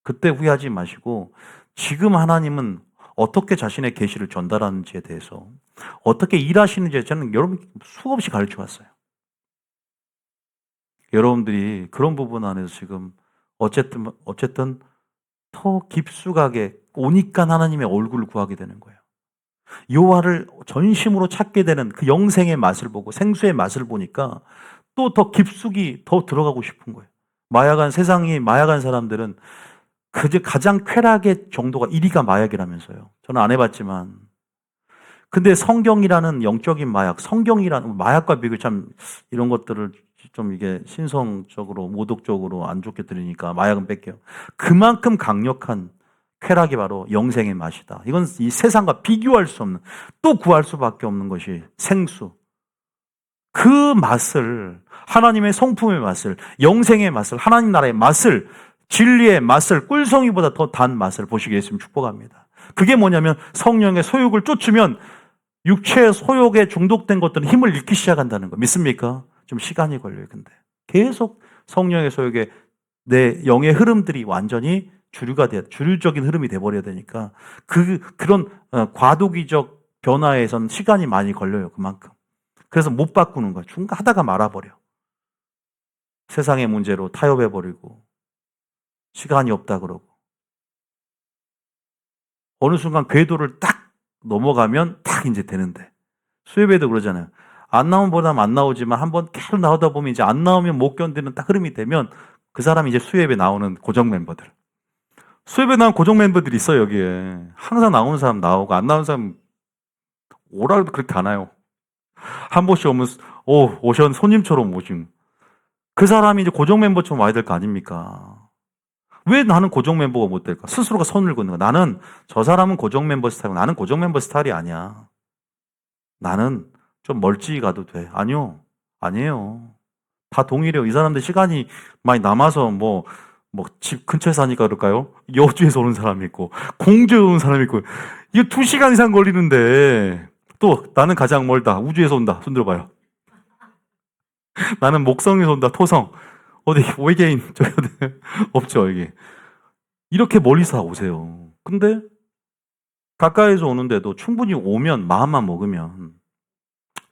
그때 후회하지 마시고 지금 하나님은 어떻게 자신의 계시를 전달하는지에 대해서 어떻게 일하시는지에 저는 여러분 수없이 가르쳐 왔어요. 여러분들이 그런 부분 안에서 지금 어쨌든 더 깊숙하게 오니까 하나님의 얼굴을 구하게 되는 거예요. 여호와를 전심으로 찾게 되는 그 영생의 맛을 보고 생수의 맛을 보니까 또 더 깊숙이 더 들어가고 싶은 거예요. 세상이 마약한 사람들은 그저 가장 쾌락의 정도가 1위가 마약이라면서요. 저는 안 해봤지만. 근데 성경이라는 영적인 마약, 성경이라는 마약과 비교 참 이런 것들을 좀 이게 신성적으로 모독적으로 안 좋게 들으니까 마약은 뺄게요. 그만큼 강력한 쾌락이 바로 영생의 맛이다. 이건 이 세상과 비교할 수 없는, 또 구할 수밖에 없는 것이 생수. 그 맛을, 하나님의 성품의 맛을, 영생의 맛을, 하나님 나라의 맛을, 진리의 맛을, 꿀송이보다 더 단 맛을 보시게 했으면 축복합니다. 그게 뭐냐면 성령의 소욕을 쫓으면 육체의 소욕에 중독된 것들은 힘을 잃기 시작한다는 거 믿습니까? 좀 시간이 걸려요. 근데 계속 성령의 소욕에 내 영의 흐름들이 완전히 주류적인 흐름이 돼버려야 되니까 그런 과도기적 변화에선 시간이 많이 걸려요. 그만큼. 그래서 못 바꾸는 거야. 중간 하다가 말아버려. 세상의 문제로 타협해버리고 시간이 없다 그러고 어느 순간 궤도를 딱 넘어가면 딱 이제 되는데 수협에도 그러잖아요. 안 나오면 보다면 안 나오지만 한번 계속 나오다 보면 이제 안 나오면 못 견디는 딱 흐름이 되면 그 사람이 이제 수협에 나오는 고정 멤버들. 수협에 나온 고정 멤버들이 있어요, 여기에. 항상 나오는 사람 나오고 안 나오는 사람 오라 해도 그렇게 안 와요. 한 번씩 오면 오션 손님처럼 오신. 그 사람이 이제 고정 멤버처럼 와야 될 거 아닙니까? 왜 나는 고정 mem버가 못 될까? 스스로가 선을 긋는 거야. 나는 저 사람은 고정 멤버 스타일이고 나는 고정 멤버 스타일이 아니야. 나는 좀 멀찍이 가도 돼. 아니에요. 다 동일해요. 이 사람들 시간이 많이 남아서 집 근처에 사니까 그럴까요? 여주에서 오는 사람이 있고, 공주에서 오는 사람이 있고, 이거 2시간 이상 걸리는데, 또 나는 가장 멀다. 우주에서 온다. 손 들어봐요. 나는 목성에서 온다. 토성. 어디 외계인 없죠, 이게. 이렇게 멀리서 오세요. 근데 가까이서 오는데도 충분히 오면 마음만 먹으면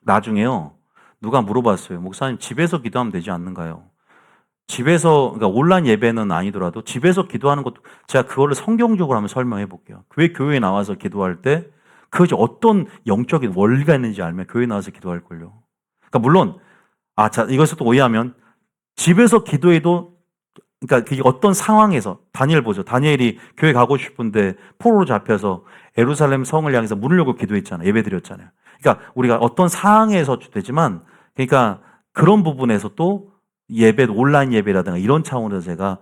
나중에요. 누가 물어봤어요. 목사님 집에서 기도하면 되지 않는가요? 집에서 그러니까 온라인 예배는 아니더라도 집에서 기도하는 것도 제가 그거를 성경적으로 한번 설명해 볼게요. 왜 교회에 나와서 기도할 때 그것이 어떤 영적인 원리가 있는지 알면 교회에 나와서 기도할 걸요. 그러니까 물론 이것을 또 오해하면 집에서 기도해도 그러니까 그게 어떤 상황에서 다니엘 보죠. 다니엘이 교회 가고 싶은데 포로로 잡혀서 예루살렘 성을 향해서 문을 열고 기도했잖아요. 예배드렸잖아요. 그러니까 우리가 어떤 상황에서 되지만 그러니까 그런 부분에서 또 온라인 예배라든가 이런 차원에서 제가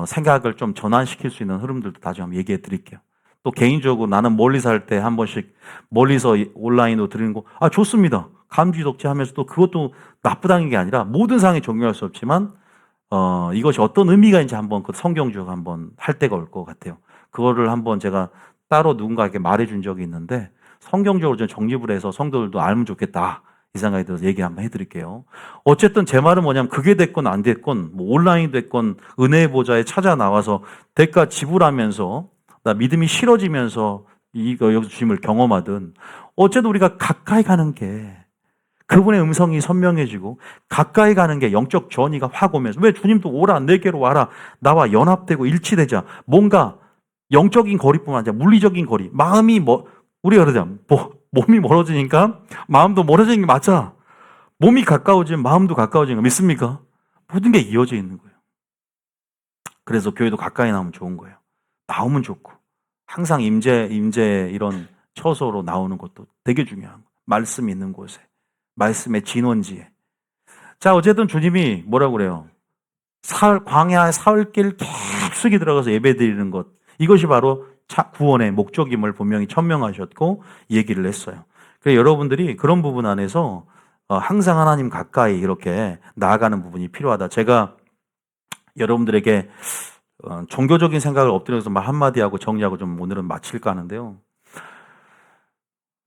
생각을 좀 전환시킬 수 있는 흐름들도 다시 한번 얘기해 드릴게요. 또 개인적으로 나는 멀리서 할 때 한 번씩 멀리서 온라인으로 드리는 거 좋습니다. 감지독지 하면서 또 그것도 나쁘다는 게 아니라 모든 상황에 적용할 수 없지만 이것이 어떤 의미가 있는지 한번 그 성경적 한번 할 때가 올 것 같아요. 그거를 한번 제가 따로 누군가에게 말해준 적이 있는데 성경적으로 좀 정립을 해서 성도들도 알면 좋겠다 이 생각이 들어서 얘기 한번 해드릴게요. 어쨌든 제 말은 뭐냐면 그게 됐건 안 됐건 온라인이 됐건 은혜의 보좌에 찾아 나와서 대가 지불하면서 나 믿음이 실어지면서 여기서 주님을 경험하든 어쨌든 우리가 가까이 가는 게 그분의 음성이 선명해지고 가까이 가는 게 영적 전이가 확 오면서 왜 주님도 오라 내게로 와라 나와 연합되고 일치되자 뭔가 영적인 거리뿐만 아니라 물리적인 거리 마음이 우리가 그러잖아 몸이 멀어지니까 마음도 멀어지는 게 맞아. 몸이 가까워지면 마음도 가까워지는 거 믿습니까? 모든 게 이어져 있는 거예요. 그래서 교회도 가까이 나오면 좋은 거예요. 나오면 좋고 항상 임재 이런 처소로 나오는 것도 되게 중요한 거예요. 말씀 있는 곳에 말씀의 진원지에. 자, 어쨌든 주님이 뭐라고 그래요? 광야의 사흘길 깊숙이 들어가서 예배드리는 것. 이것이 바로 구원의 목적임을 분명히 천명하셨고 얘기를 했어요. 그래서 여러분들이 그런 부분 안에서 항상 하나님 가까이 이렇게 나아가는 부분이 필요하다. 제가 여러분들에게 종교적인 생각을 엎드려서 말 한마디 하고 정리하고 좀 오늘은 마칠까 하는데요.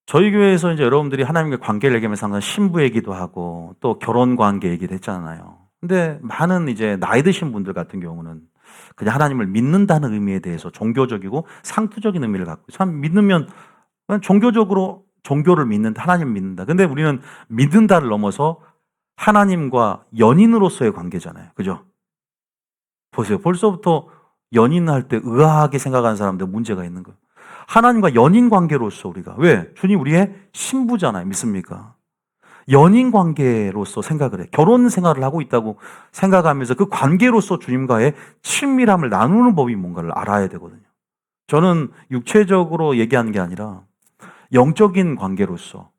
저희 교회에서 이제 여러분들이 하나님과 관계를 얘기하면서 항상 신부 얘기도 하고 또 결혼 관계 얘기를 했잖아요. 근데 많은 이제 나이 드신 분들 같은 경우는 그냥 하나님을 믿는다는 의미에 대해서 종교적이고 상투적인 의미를 갖고 참 믿으면 그냥 종교적으로 종교를 믿는다, 하나님을 믿는다. 근데 우리는 믿는다를 넘어서 하나님과 연인으로서의 관계잖아요. 그죠? 보세요. 벌써부터 연인할 때 의아하게 생각하는 사람들 문제가 있는 거예요. 하나님과 연인 관계로서 우리가 왜? 주님 우리의 신부잖아요. 믿습니까? 연인 관계로서 생각을 해. 결혼 생활을 하고 있다고 생각하면서 그 관계로서 주님과의 친밀함을 나누는 법이 뭔가를 알아야 되거든요. 저는 육체적으로 얘기하는 게 아니라 영적인 관계로서,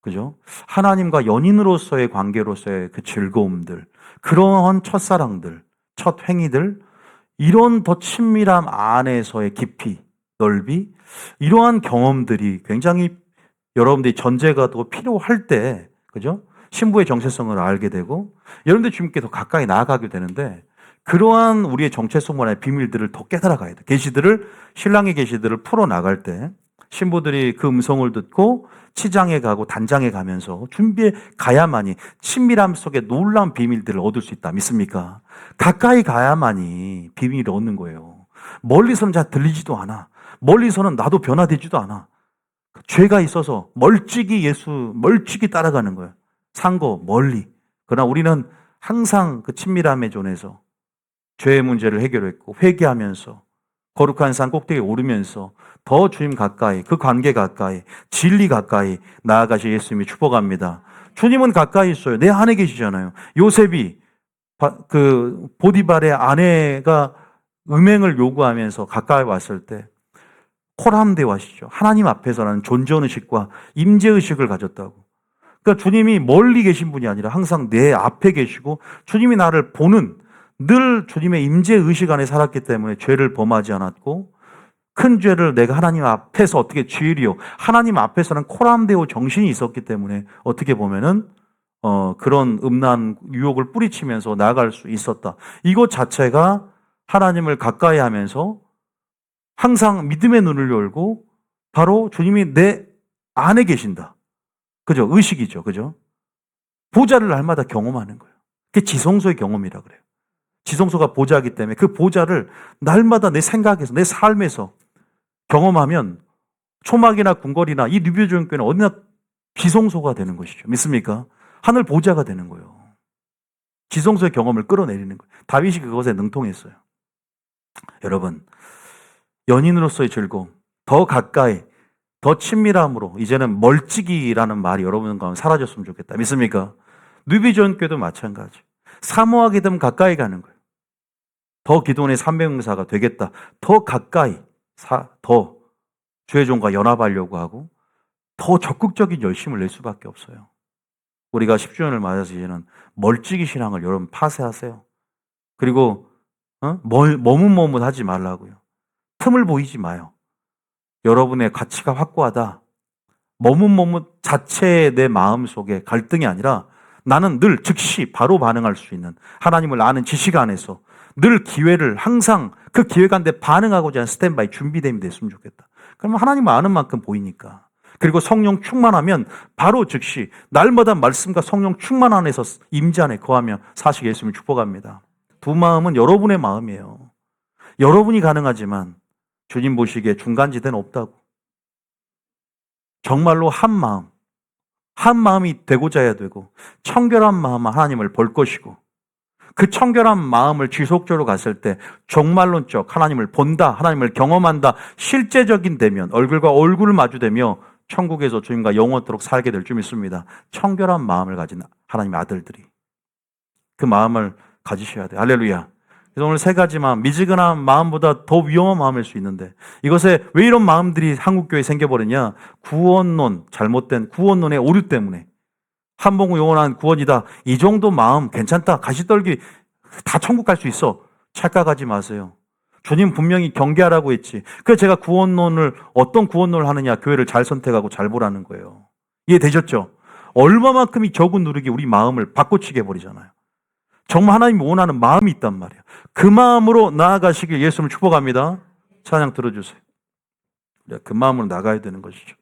그죠? 하나님과 연인으로서의 관계로서의 그 즐거움들, 그런 첫사랑들, 첫 행위들, 이런 더 친밀함 안에서의 깊이, 넓이, 이러한 경험들이 굉장히 여러분들이 전제가 더 필요할 때, 그죠? 신부의 정체성을 알게 되고, 여러분들 주님께 더 가까이 나아가게 되는데, 그러한 우리의 정체성만의 비밀들을 더 깨달아 가야 돼. 계시들을, 신랑의 계시들을 풀어나갈 때, 신부들이 그 음성을 듣고 치장에 가고 단장에 가면서 준비해 가야만이 친밀함 속에 놀라운 비밀들을 얻을 수 있다. 믿습니까? 가까이 가야만이 비밀을 얻는 거예요. 멀리서는 잘 들리지도 않아. 멀리서는 나도 변화되지도 않아. 죄가 있어서 멀찍이 따라가는 거예요. 상고 멀리. 그러나 우리는 항상 그 친밀함의 존에서 죄의 문제를 해결했고 회개하면서 거룩한 산 꼭대기에 오르면서 더 주님 가까이, 그 관계 가까이, 진리 가까이 나아가실 예수님이 축복합니다. 주님은 가까이 있어요. 내 안에 계시잖아요. 요셉이 그 보디발의 아내가 음행을 요구하면서 가까이 왔을 때 호람되어하시죠. 하나님 앞에서는 존재의식과 임재의식을 가졌다고. 그러니까 주님이 멀리 계신 분이 아니라 항상 내 앞에 계시고 주님이 나를 보는 늘 주님의 임재의식 안에 살았기 때문에 죄를 범하지 않았고 큰 죄를 내가 하나님 앞에서 어떻게 죄리요. 하나님 앞에서는 코람데오 정신이 있었기 때문에 어떻게 보면은 그런 음란 유혹을 뿌리치면서 나아갈 수 있었다. 이것 자체가 하나님을 가까이 하면서 항상 믿음의 눈을 열고 바로 주님이 내 안에 계신다. 그죠? 의식이죠. 그죠? 보좌를 날마다 경험하는 거예요. 그게 지성소의 경험이라 그래요. 지성소가 보좌이기 때문에 그 보좌를 날마다 내 생각에서, 내 삶에서 경험하면 초막이나 궁궐이나 이 누비오조용교회는 어디나 지성소가 되는 것이죠. 믿습니까? 하늘 보좌가 되는 거예요. 지성소의 경험을 끌어내리는 거예요. 다윗이 그것에 능통했어요. 여러분, 연인으로서의 즐거움, 더 가까이, 더 친밀함으로 이제는 멀찍이라는 말이 여러분 가운데 사라졌으면 좋겠다. 믿습니까? 누비오조용교회도 마찬가지. 사모하게 되면 가까이 가는 거예요. 더 기도원의 300명사가 되겠다. 더 가까이, 더 주의 종과 연합하려고 하고 더 적극적인 열심을 낼 수밖에 없어요. 우리가 10주년을 맞아서 이제는 멀찍이 신앙을 여러분 파쇄하세요. 그리고 머뭇머뭇하지 말라고요. 틈을 보이지 마요. 여러분의 가치가 확고하다. 머뭇머뭇 자체의 내 마음 속에 갈등이 아니라 나는 늘 즉시 바로 반응할 수 있는 하나님을 아는 지식 안에서 늘 기회를 항상 그 기회가 한데 반응하고자 하는 스탠바이 준비됨이 됐으면 좋겠다. 그러면 하나님을 아는 만큼 보이니까. 그리고 성령 충만하면 바로 즉시 날마다 말씀과 성령 충만 안에서 임재 안에 거하며 사시게 예수님을 축복합니다. 두 마음은 여러분의 마음이에요. 여러분이 가능하지만 주님 보시기에 중간지대는 없다고. 정말로 한 마음이 되고자 해야 되고 청결한 마음은 하나님을 볼 것이고 그 청결한 마음을 지속적으로 갔을 때 종말론적 하나님을 본다, 하나님을 경험한다, 실제적인 대면, 얼굴과 얼굴을 마주대며 천국에서 주님과 영원토록 살게 될 줄 믿습니다. 청결한 마음을 가진 하나님의 아들들이 그 마음을 가지셔야 돼요. 할렐루야. 그래서 오늘 세 가지만 미지근한 마음보다 더 위험한 마음일 수 있는데 이것에 왜 이런 마음들이 한국교회에 생겨버리냐? 구원론, 잘못된 구원론의 오류 때문에 한봉우 영원한 구원이다. 이 정도 마음 괜찮다. 가시떨기 다 천국 갈 수 있어. 착각하지 마세요. 주님 분명히 경계하라고 했지. 그래서 제가 어떤 구원론을 하느냐 교회를 잘 선택하고 잘 보라는 거예요. 이해되셨죠? 얼마만큼이 적은 누르기 우리 마음을 바꿔치게 해버리잖아요. 정말 하나님이 원하는 마음이 있단 말이에요. 그 마음으로 나아가시길 예수님을 축복합니다. 찬양 들어주세요. 그 마음으로 나가야 되는 것이죠.